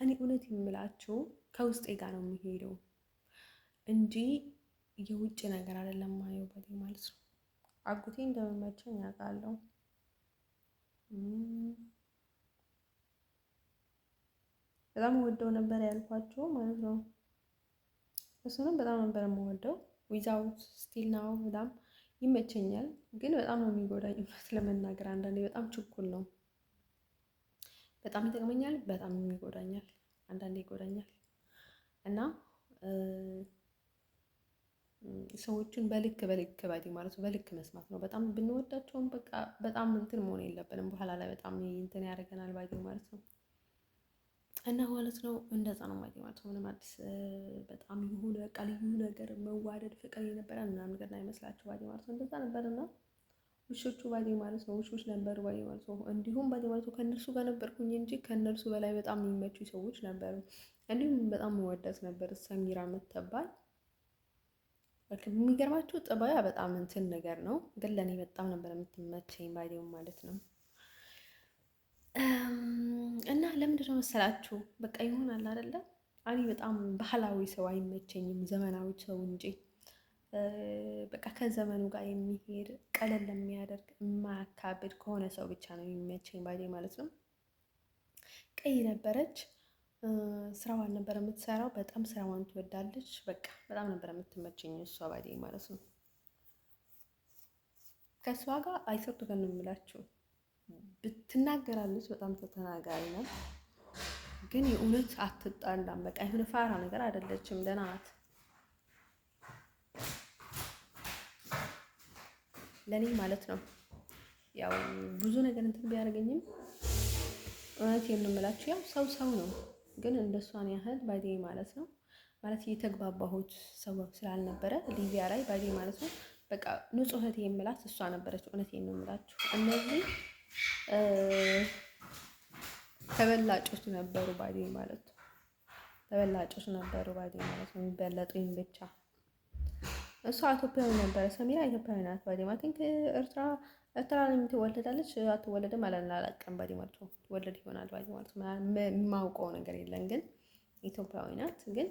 እኔ እውነት የምላችሁ ከውስጤ ጋር ነው የሚሄደው እንጂ የውጭ ነገር አይደለም ማየው ባዴ ማለት ነው። አጎቴ እንደሚመቸኝ ያውቃለሁ። በጣም ወደው ነበር ያልኳቸው ማለት ነው። እሱንም በጣም ነበር የምወደው። ዊዛውት ስቲል ናው በጣም ይመቸኛል፣ ግን በጣም ነው የሚጎዳኝ እውነት ለመናገር አንዳንዴ በጣም ችኩል ነው። በጣም ይጠቅመኛል፣ በጣም ይጎዳኛል፣ አንዳንዴ ይጎዳኛል። እና ሰዎችን በልክ ባዴ ማለት ነው በልክ መስማት ነው። በጣም ብንወዳቸውም በቃ በጣም እንትን መሆን የለብንም። በኋላ ላይ በጣም እንትን ያደርገናል ባዴ ማለት ነው። እና ማለት ነው እንደዛ ነው ባዴ ማለት ነው። ምንም አዲስ በጣም የሆነ በቃ ልዩ ነገር መዋደድ ፍቅር የነበረ ምናምን ነገር አይመስላችሁ ባዴ ማለት ነው። እንደዛ ነበርና ውሾቹ ባዴ ማለት ነው ውሾች ነበሩ ባዴ ማለት ነው። እንዲሁም ባዴ ማለት ነው ከእነርሱ ጋር ነበርኩኝ እንጂ ከእነርሱ በላይ በጣም የሚመቹ ሰዎች ነበሩ። እንዲሁም በጣም መወዳት ነበር ሰሚራ የምትባል። የሚገርማችሁ ጠባያ በጣም እንትን ነገር ነው፣ ግን ለእኔ በጣም ነበር የምትመቸኝ ባዴው ማለት ነው። እና ለምንድን ነው መሰላችሁ በቃ ይሆናል አይደለ? እኔ በጣም ባህላዊ ሰው አይመቸኝም፣ ዘመናዊ ሰው እንጂ በቃ ከዘመኑ ጋር የሚሄድ ቀለል የሚያደርግ የማያካብድ ከሆነ ሰው ብቻ ነው የሚመቸኝ ባዴ ማለት ነው። ቀይ ነበረች። ስራዋን ነበር የምትሰራው። በጣም ስራዋን ትወዳለች። በቃ በጣም ነበር የምትመቸኝ እሷ ባዴ ማለት ነው። ከእሷ ጋር አይሰጡ ጋር ነው የምላችሁ። ብትናገራለች፣ በጣም ተናጋሪ ናት። ግን የእውነት አትጣላም። በቃ የሆነ ፋራ ነገር አይደለችም። ደህና ናት ለእኔ ማለት ነው። ያው ብዙ ነገር እንትን ቢያደርገኝም እውነት የምንምላችሁ ያው ሰው ሰው ነው። ግን እንደሷን ያህል ባዴ ማለት ነው ማለት የተግባባሁት ሰው ስላልነበረ ሊቢያ ላይ ባዴ ማለት ነው። በቃ ንጹህ እህቴ የምላት እሷ ነበረች። እውነቴን ነው የምላችሁ። እነዚህ ተበላጮች ነበሩ ባዴ ማለት ነው። ተበላጮች ነበሩ ባዴ ማለት ነው። የሚበለጡኝ ብቻ። እሷ ኢትዮጵያዊ ነበረ። ሰሚራ ኢትዮጵያዊ ናት ባዴ ማለት ነው። ኤርትራ ትወለዳለች አትወለድም አላውቅም ባዴ ማለት ነው። ትወለድ ይሆናል ባዴ ማለት ነው። የማውቀው ነገር የለም ግን ኢትዮጵያዊ ናት ግን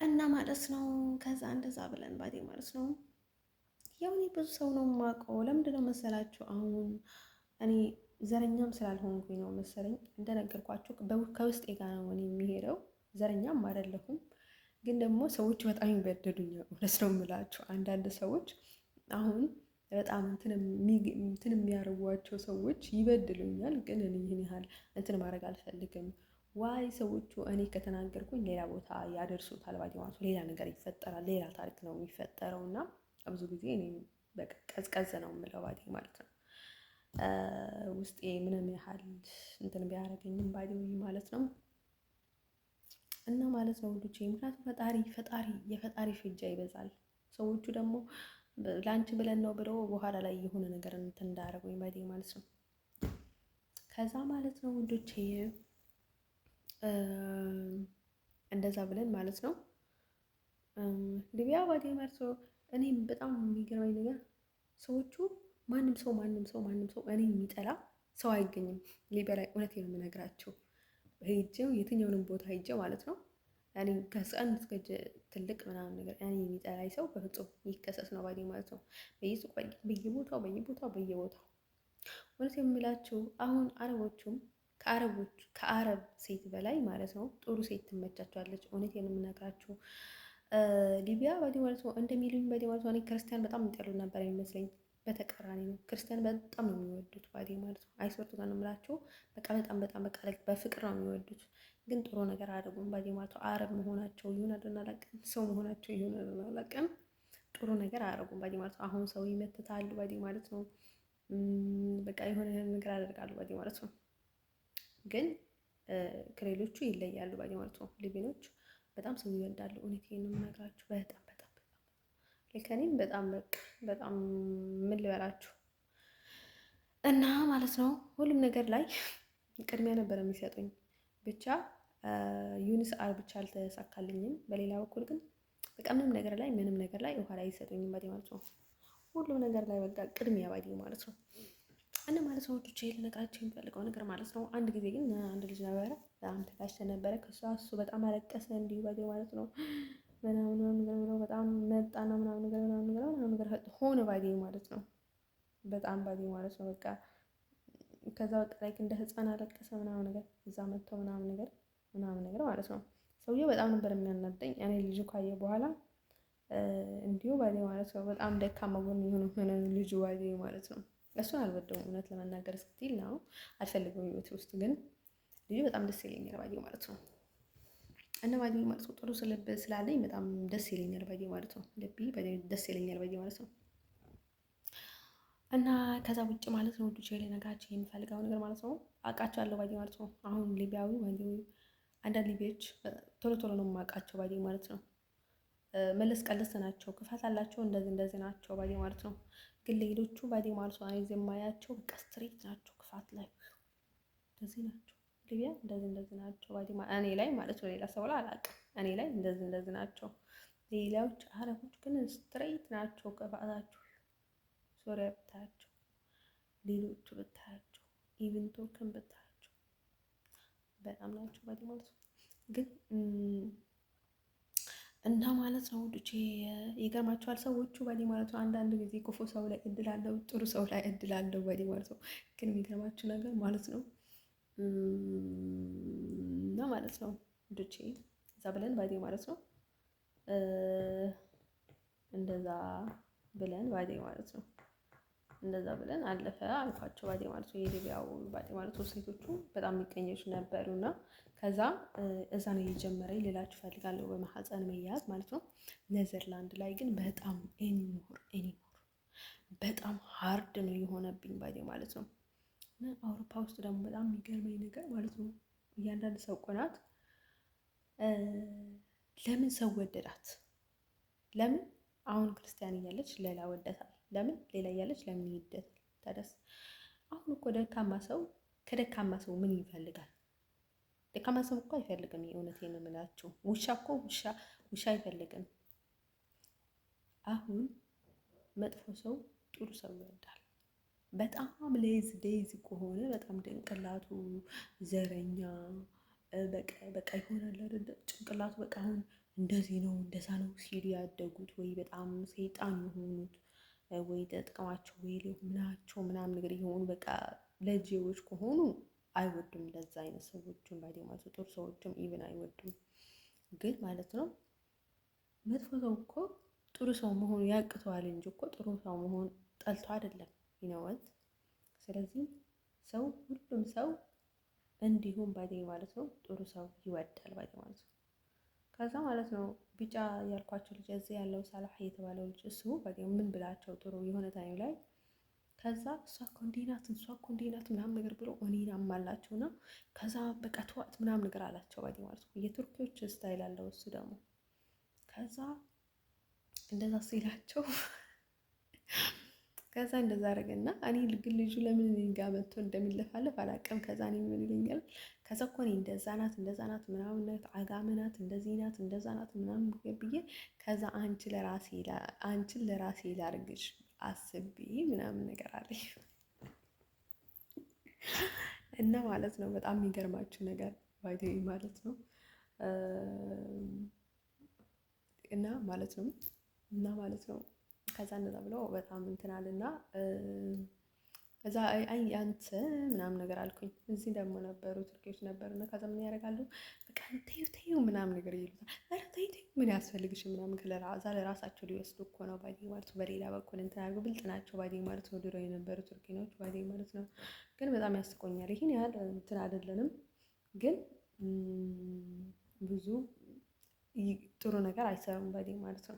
እና ማለት ነው። ከዛ እንደዛ ብለን ባዴ ማለት ነው። ያው እኔ ብዙ ሰው ነው የማውቀው። ለምንድን ነው መሰላችሁ? አሁን እኔ ዘረኛም ስላልሆንኩኝ ነው መሰለኝ። እንደነገርኳችሁ ከውስጤ ጋር ነው እኔ የሚሄደው። ዘረኛም አይደለሁም ግን ደግሞ ሰዎች በጣም ይበደሉኛል። እውነት ነው የምላችሁ። አንዳንድ ሰዎች አሁን በጣም እንትን የሚያደርጓቸው ሰዎች ይበድሉኛል። ግን እኔ ይህን ያህል እንትን ማድረግ አልፈልግም። ዋይ ሰዎቹ እኔ ከተናገርኩኝ ሌላ ቦታ ያደርሱታል ባዴ ማለት ነው። ሌላ ነገር ይፈጠራል። ሌላ ታሪክ ነው የሚፈጠረው እና ብዙ ጊዜ እኔ በቃ ቀዝቀዝ ነው የምለው ባዴ ማለት ነው። ውስጤ ምንም ያህል እንትን ቢያደርገኝም ባዴ ማለት ነው። እና ማለት ነው ልጆቼ፣ ምክንያቱም የፈጣሪ ፍጃ ይበዛል። ሰዎቹ ደግሞ ለአንቺ ብለን ነው ብለው በኋላ ላይ የሆነ ነገር እንትን እንዳያደርጉኝ ባዴ ማለት ነው። ከዛ ማለት ነው ልጆቼ እንደዛ ብለን ማለት ነው ሊቢያ ባዴ ማለት ነው። እኔም በጣም የሚገርመኝ ነገር ሰዎቹ ማንም ሰው እኔ የሚጠላ ሰው አይገኝም ሊቢያ ላይ። እውነቴን ነው የምነግራቸው። ሄጄው የትኛውንም ቦታ ሄጄው ማለት ነው እኔ ከህፃን እስከ ትልቅ ምናምን ነገር እኔ የሚጠላኝ ሰው በፍጹም ይከሰስ ነው ባዴ ማለት ነው። በየሱቅ በየቦታው እውነት የምላችሁ አሁን አረቦቹም ከአረብ ሴት በላይ ማለት ነው ጥሩ ሴት ትመቻቸዋለች። እውነቴን ነው የምነግራችሁ። ሊቢያ ባዴ ማለት ነው እንደሚሉኝ ባዴ ማለት ነው። እኔ ክርስቲያን በጣም የሚጠሉ ነበር የሚመስለኝ። በተቃራኒ ነው። ክርስቲያን በጣም ነው የሚወዱት ባዴ ማለት ነው። አይሶርቱ ጋር ነው የምላችሁ። በቃ በጣም በቃ በፍቅር ነው የሚወዱት። ግን ጥሩ ነገር አያደርጉም ባዴ ማለት ነው። አረብ መሆናቸው ይሁን አላውቅም፣ ሰው መሆናቸው ይሁን አላውቅም፣ ጥሩ ነገር አያደርጉም ባዴ ማለት ነው። አሁን ሰው ይመትታሉ ባዴ ማለት ነው። በቃ የሆነ ነገር ያደርጋሉ ባዴ ማለት ነው። ግን ከሌሎቹ ይለያሉ ባዴ ማለት ነው። ሊቢኖች በጣም ሰው ይወዳሉ። እውነቴን ነው የምነግራችሁ። በጣም ለከኔም በጣም ምን ልበላችሁ እና ማለት ነው ሁሉም ነገር ላይ ቅድሚያ ነበር የሚሰጡኝ። ብቻ ዩኒስ አር ብቻ አልተሳካልኝም። በሌላ በኩል ግን በቃ ምንም ነገር ላይ ውሃ ላይ ይሰጡኝም ባዴ ማለት ነው። ሁሉም ነገር ላይ በቃ ቅድሚያ ባዴ ማለት ነው። እና ማለት ነው ወዶቼ ልነግራችሁ የሚፈልገው ነገር ማለት ነው። አንድ ጊዜ ግን አንድ ልጅ ነበረ በጣም ተካሽተ ነበረ ከሷ። እሱ በጣም አለቀሰ እንዲሁ ባዴ ማለት ነው። ምናምን ነገር በጣም መጣና ምናምን ነገር ሆነ ባዴ ማለት ነው። በጣም ባዴ ማለት ነው። በቃ ከዛ በቃ ላይ እንደ ህፃን አለቀሰ ምናምን ነገር እዛ መጥቶ ምናምን ነገር ማለት ነው። ሰውዬው በጣም ነበር የሚያናደኝ። እኔ ልጁ ካየ በኋላ እንዲሁ ባዴ ማለት ነው። በጣም ደካማ ጎን የሆነ ልጁ ባዴ ማለት ነው። እሱን አልወደውም እውነት ለመናገር ስትል ነው አልፈልገውም ህይወቴ ውስጥ። ግን ልጁ በጣም ደስ ይለኛል ባዴ ማለት ነው። እና ባዴ ማለት ነው ጥሩ ልብ ስላለኝ በጣም ደስ ይለኛል ባዴ ማለት ነው። ልቤ ደስ ይለኛል ባዴ ማለት ነው። እና ከዛ ውጭ ማለት ነው ልጆቼ ልነግራችሁ የሚፈልገው ነገር ማለት ነው አውቃቸዋለሁ ባዴ ማለት ነው። አሁን ሊቢያዊ አንዳንድ ሊቢያዎች ቶሎ ነው የማውቃቸው ባዴ ማለት ነው። መለስ ቀለስ ናቸው፣ ክፋት አላቸው፣ እንደዚህ ናቸው ባዴ ማለት ነው። ግን ሌሎቹ ባዴ ማለት ነው እኔ የማያቸው በቃ ስትሬት ናቸው፣ ክፋት ላይ እንደዚህ ናቸው። ሊቢያ እንደዚህ ናቸው ባዴ እኔ ላይ ማለት ነው። ሌላ ሰው ላይ አላውቅም። እኔ ላይ እንደዚህ ናቸው። ሌላዎች አረቦች ግን ስትሬት ናቸው ክፋታቸው። ሶሪያ ብታያቸው፣ ሌሎቹ ብታያቸው፣ ኢቭን ቱርክን ብታያቸው በጣም ናቸው ባዴ ማለት ነው። ግን እና ማለት ነው ውዶቼ ይገርማችኋል። ሰዎቹ በእኔ ማለት ነው አንዳንድ ጊዜ ክፉ ሰው ላይ እድል አለው፣ ጥሩ ሰው ላይ እድል አለው በእኔ ማለት ነው። ግን የሚገርማችሁ ነገር ማለት ነው እና ማለት ነው ውዶቼ እዛ ብለን ባዴ ማለት ነው እንደዛ ብለን ባዴ ማለት ነው እንደዛ ብለን አለፈ አልኳቸው ባዴ ማለት ነው። የሊቢያው ባዴ ማለት ነው ሴቶቹ በጣም የሚቀኘች ነበሩና ከዛ እዛ ነው የጀመረኝ ልላችሁ ፈልጋለሁ፣ በማህፀን መያዝ ማለት ነው። ኔዘርላንድ ላይ ግን በጣም ኤኒሞር በጣም ሀርድ ነው የሆነብኝ ባዴ ማለት ነው። እና አውሮፓ ውስጥ ደግሞ በጣም የሚገርመኝ ነገር ማለት ነው እያንዳንድ ሰው ቆናት ለምን ሰው ወደዳት? ለምን አሁን ክርስቲያን እያለች ሌላ ወደታል? ለምን ሌላ እያለች ለምን ይወደታል? ታደስ አሁን እኮ ደካማ ሰው ከደካማ ሰው ምን ይፈልጋል? ደካማ ሰው እኮ አይፈልግም። የእውነቴን ነው የምላችሁ። ውሻ እኮ ውሻ አይፈልግም። አሁን መጥፎ ሰው ጥሩ ሰው ይወዳል። በጣም ሌዝ ከሆነ በጣም ጭንቅላቱ ዘረኛ በቃ ይሆናል አይደል? ጭንቅላቱ በቃ አሁን እንደዚህ ነው እንደዛ ነው ሲሉ ያደጉት ወይ በጣም ሰይጣን የሆኑት ወይ ተጥቀማቸው ወይ ምናቸው ምናምን ነገር የሆኑ በቃ ለጂዎች ከሆኑ አይወዱም። ለዛ አይነት ሰዎችን ባዴ ማለት ጥሩ ሰዎችም ኢቭን አይወዱም። ግን ማለት ነው መጥፎ ሰው እኮ ጥሩ ሰው መሆኑ ያቅተዋል እንጂ እኮ ጥሩ ሰው መሆን ጠልቶ አይደለም ይነወት። ስለዚህ ሰው ሁሉም ሰው እንዲሁም ባዴ ማለት ነው ጥሩ ሰው ይወዳል ባዴ ማለት ነው። ከዛ ማለት ነው ቢጫ ያልኳቸው ልጅ እዚህ ያለው ሳላህ የተባለው ልጅ እሱ ባዴ ምን ብላቸው ጥሩ የሆነ ታይም ላይ ከዛ እሷ እኮ እንዲህ ናት እሷ እኮ እንዲህ ናት ምናምን ነገር ብሎ እኔን አማላቸውና ከዛ በቃ ተዋት ምናምን ነገር አላቸው ባዴ ማለት ነው። የቱርኪዎች ስታይል አለው እሱ ደግሞ ከዛ እንደዛ ሲላቸው ከዛ እንደዛ አደረገና እኔ ግን ልጁ ለምን እኔ ጋር መጥቶ እንደሚለፋለፍ አላውቅም። ከዛ እኔ ምን ይለኛል ከዛ እኮ እኔ እንደዛ ናት ምናምን ናት አጋም ናት እንደዚህ ናት እንደዛ ናት ምናምን ብዬ ከዛ አንቺን ለራሴ ላርግሽ አስቤ ምናምን ነገር አለኝ እና ማለት ነው በጣም የሚገርማችሁ ነገር ባይቴ ማለት ነው እና ማለት ነው ከዛ እንደዛ ብሎ በጣም እንትናልና ከዛ አይ አንተ ምናምን ነገር አልኩኝ። እዚህ ደግሞ ነበሩ ቱርኪዎች ነበሩና ከዛ ምን ያደርጋሉ በቃ ተይው ምናምን ነገር ይሉታል። ኧረ ተይው ምን ያስፈልግሽ ምናምን ከዛ ለራሳቸው ሊወስዱ እኮ ነው ባዴ ማለት ነው። በሌላ በኩል እንትን አድርገው ብልጥ ናቸው ባዴ ማለት ነው። ድሮ የነበሩ ቱርኪኖች ባዴ ማለት ነው። ግን በጣም ያስቆኛል። ይህን ያህል እንትን አይደለንም፣ ግን ብዙ ጥሩ ነገር አይሰሩም ባዴ ማለት ነው።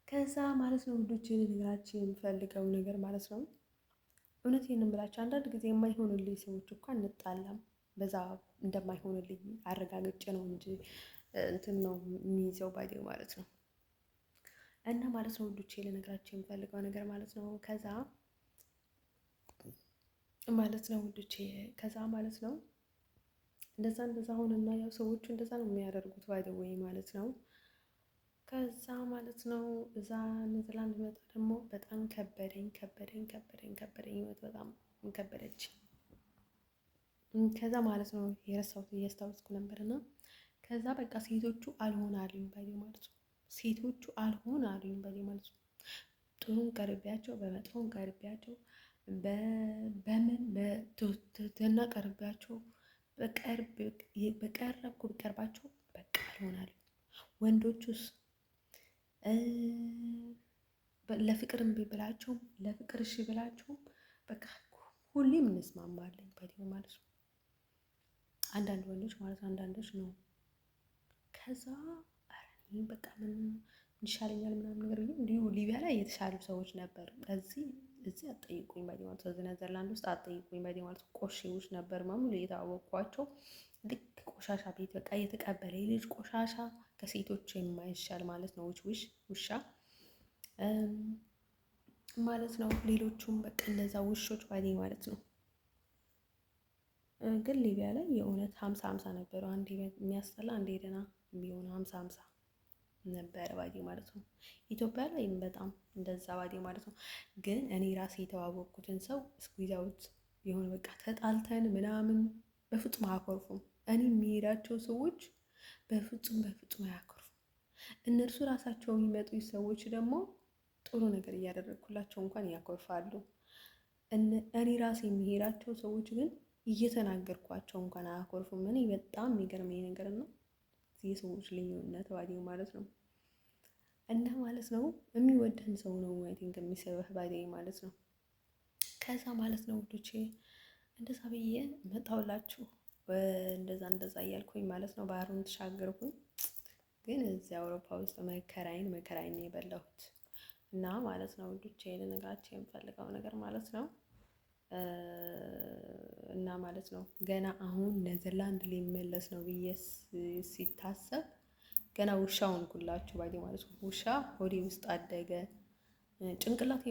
ከዛ ማለት ነው ውዶቼ ልነግራችሁ የምፈልገው ነገር ማለት ነው እውነቴን ብላችሁ አንዳንድ ጊዜ የማይሆንልኝ ሰዎች እኮ አንጣላም። በዛ እንደማይሆንልኝ አረጋግጬ ነው እንጂ እንትን ነው የሚይዘው ባዴ ማለት ነው። እና ማለት ነው ውዶቼ ልነግራችሁ የምፈልገው ነገር ማለት ነው ከዛ ማለት ነው ውዶቼ ከዛ ማለት ነው እንደዛ ሆነና ያው ሰዎቹ እንደዛ ነው የሚያደርጉት ባይ ዘ ዌይ ማለት ነው። ከዛ ማለት ነው እዛ ኔዘርላንድ መጣ ደግሞ በጣም ከበደኝ ህይወት በጣም ከበደች። ከዛ ማለት ነው የረሳሁት እያስታወስኩ ነበርና ከዛ በቃ ሴቶቹ አልሆን አሉኝ ባይ ማለት ነው። ሴቶቹ አልሆን አሉኝ ባይ ማለት ነው። ጥሩን ቀርቢያቸው በመጥፎን ቀርቢያቸው በምን በትህትና ቀርቢያቸው በቀረብኩ ቢቀርባቸው በቃ አልሆናሉ። ወንዶቹስ ለፍቅር እምቢ ብላቸውም ለፍቅር እሺ ብላቸውም በቃ ሁሌም እንስማማለን በዲሁ ማለት ነው። አንዳንድ ወንዶች ማለት አንዳንዶች ነው። ከዛ አረ በቃ ምን ይሻለኛል ምናምን ነገር እንዲሁ ሊቢያ ላይ የተሻሉ ሰዎች ነበሩ። እዚህ አትጠይቁኝ ባዲ ማለት ነው። ኔዘርላንድ ውስጥ አትጠይቁኝ ባዲ ማለት ቆሼዎች ነበር ማሙሉ የታወቅኳቸው። ልክ ቆሻሻ ቤት በቃ የተቀበለ የልጅ ቆሻሻ ከሴቶች የማይሻል ማለት ነው። ውሻ ማለት ነው። ሌሎቹም በቃ እንደዛ ውሾች ባዲ ማለት ነው። ግን ሊቢያ ላይ የእውነት 50-50 ነበሩ። አንዴ የሚያስጠላ አንዴ ደህና የሚሆን 50-50 ነበረ ባዲ ማለት ነው። ኢትዮጵያ ላይ በጣም እንደዛ ባዲ ማለት ነው። ግን እኔ ራሴ የተዋወቅኩትን ሰው ስኩዊዛውት የሆነ በቃ ተጣልተን ምናምን በፍጹም አያኮርፉም። እኔ የሚሄዳቸው ሰዎች በፍጹም አያኮርፉም እነርሱ ራሳቸው የሚመጡ ሰዎች ደግሞ ጥሩ ነገር እያደረግኩላቸው እንኳን ያኮርፋሉ። እኔ ራሴ የሚሄዳቸው ሰዎች ግን እየተናገርኳቸው እንኳን አያኮርፉም። እኔ በጣም የሚገርመኝ ነገር ነው የሰዎች ልዩነት ባዴ ማለት ነው። እና ማለት ነው የሚወደን ሰው ነው አይ ቲንክ የሚስብህ ባዴ ማለት ነው። ከዛ ማለት ነው ውዶቼ እንደዛ ብዬ መጣሁላችሁ። እንደዛ እያልኩኝ ማለት ነው ባህሩን ተሻገርኩኝ። ግን እዚህ አውሮፓ ውስጥ መከራይን የበላሁት እና ማለት ነው ውዶቼ ልነግራችሁ የምፈልገው ነገር ማለት ነው እና ማለት ነው ገና አሁን ኔዘርላንድ ሊመለስ ነው ብዬ ሲታሰብ ገና ውሻውን ኩላችሁ ባዴ ማለት ነው። ውሻ ሆዴ ውስጥ አደገ። ጭንቅላት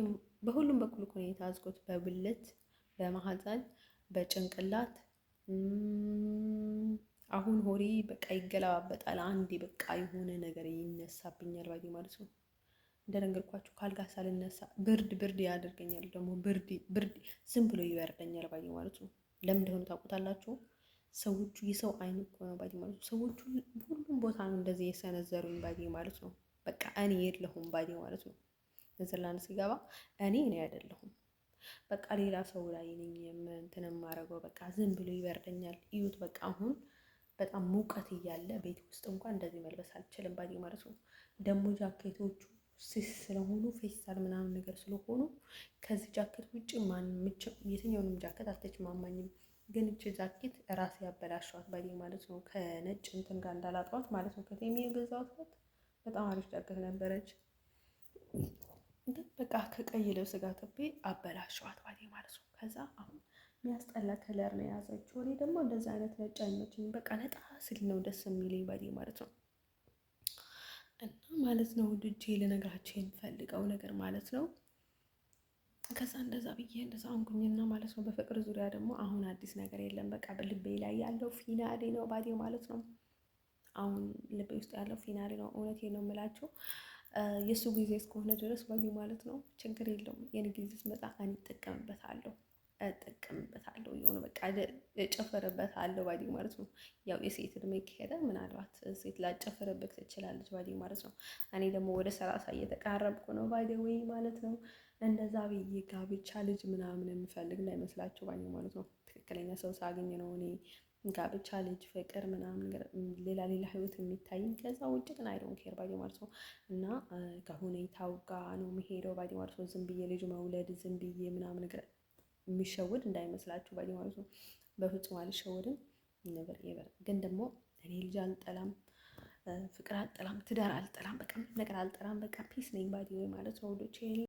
በሁሉም በኩል እኮ ነው የታዝኩት፣ በብልት፣ በማህፀን፣ በጭንቅላት። አሁን ሆዴ በቃ ይገለባበጣል። አንዴ በቃ የሆነ ነገር ይነሳብኛል ባዴ ማለት ነው። እንደነገርኳችሁ ካልጋ ሳልነሳ ብርድ ያደርገኛል። ደግሞ ብርድ ዝም ብሎ ይበርደኛል ባዴ ማለት ነው። ለምን እንደሆነ ታውቁታላችሁ? ሰዎቹ የሰው አይን እኮ ነው ባዴ ማለት ነው። ሰዎቹ ሁሉም ቦታ ነው እንደዚህ የሰነዘሩኝ ባዴ ማለት ነው። በቃ እኔ የለሁም ባዴ ማለት ነው። ኔዘርላንድ ሲገባ እኔ አይደለሁም በቃ ሌላ ሰው ላይ ነኝ እንትን የማደርገው። በቃ ዝም ብሎ ይበርደኛል። እዩት በቃ አሁን በጣም ሙቀት እያለ ቤት ውስጥ እንኳን እንደዚህ መልበስ አልችልም ባዴ ማለት ነው። ደግሞ ጃኬቶቹ ስስ ስለሆኑ ፌስታል ምናምን ነገር ስለሆኑ ከዚህ ጃኬት ውጭ የትኛውንም ጃኬት አልተችማማኝም። ግን እቺ ጃኬት ራሴ ያበላሸዋት ባዴ ማለት ነው። ከነጭ እንትን ጋር እንዳላጣዋት ማለት ነው። ከቴሜ የገዛኋት በጣም አሪፍ ጃኬት ነበረች። በቃ ከቀይ ልብስ ጋር ጥቤ አበላሸዋት ባዴ ማለት ነው። ከዛ አሁን የሚያስጠላ ከለር ነው የያዘችው። እኔ ደግሞ እንደዛ አይነት ነጭ አይመችኝም። በቃ ነጣ ስል ነው ደስ የሚለኝ ባዴ ማለት ነው። እና ማለት ነው ልጄ ልነግራቸው የምፈልገው ነገር ማለት ነው። ከዛ እንደዛ ብዬ እንደዛ አንኩኝና ማለት ነው። በፍቅር ዙሪያ ደግሞ አሁን አዲስ ነገር የለም። በቃ በልቤ ላይ ያለው ፊናሌ ነው ባዴ ማለት ነው። አሁን ልቤ ውስጥ ያለው ፊናሌ ነው። እውነቴን ነው የምላቸው። የእሱ ጊዜ እስከሆነ ድረስ ባዴ ማለት ነው ችግር የለውም። የኔ ጊዜ ስመጣ እኔ እጠቀምበታለሁ የሆነ በቃ እጨፍርበታለሁ ባዴ ማለት ነው። ያው የሴት እድሜ ከሄደ ምናልባት ሴት ላጨፍርበት ትችላለች ባዴ ማለት ነው። እኔ ደግሞ ወደ 30 እየተቃረብኩ ነው ባዴ ወይ ማለት ነው። እንደዛ ብዬ ጋብቻ ልጅ ምናምን የምፈልግ እንዳይመስላችሁ ባዴ ማለት ነው። ትክክለኛ ሰው ሳገኝ ነው እኔ ጋብቻ ልጅ ፍቅር ምናምን ሌላ ህይወት የሚታይኝ። ከዛ ውጭ ግን አይ ዶንት ኬር ባዴ ማለት ነው። እና ከሁኔታው ጋር ነው የሚሄደው ባዴ ማለት ነው። ዝም ብዬ ልጅ መውለድ ዝም ብዬ ምናምን ነገር የሚሸወድ እንዳይመስላችሁ ባዴ ማለት ነው። በፍጹም አልሸወድም። ግን ደግሞ እኔ ልጅ አልጠላም፣ ፍቅር አልጠላም፣ ትዳር አልጠላም፣ በቃ ነገር አልጠላም። በቃ ፒስ ነኝ ባዴ ማለት ነው።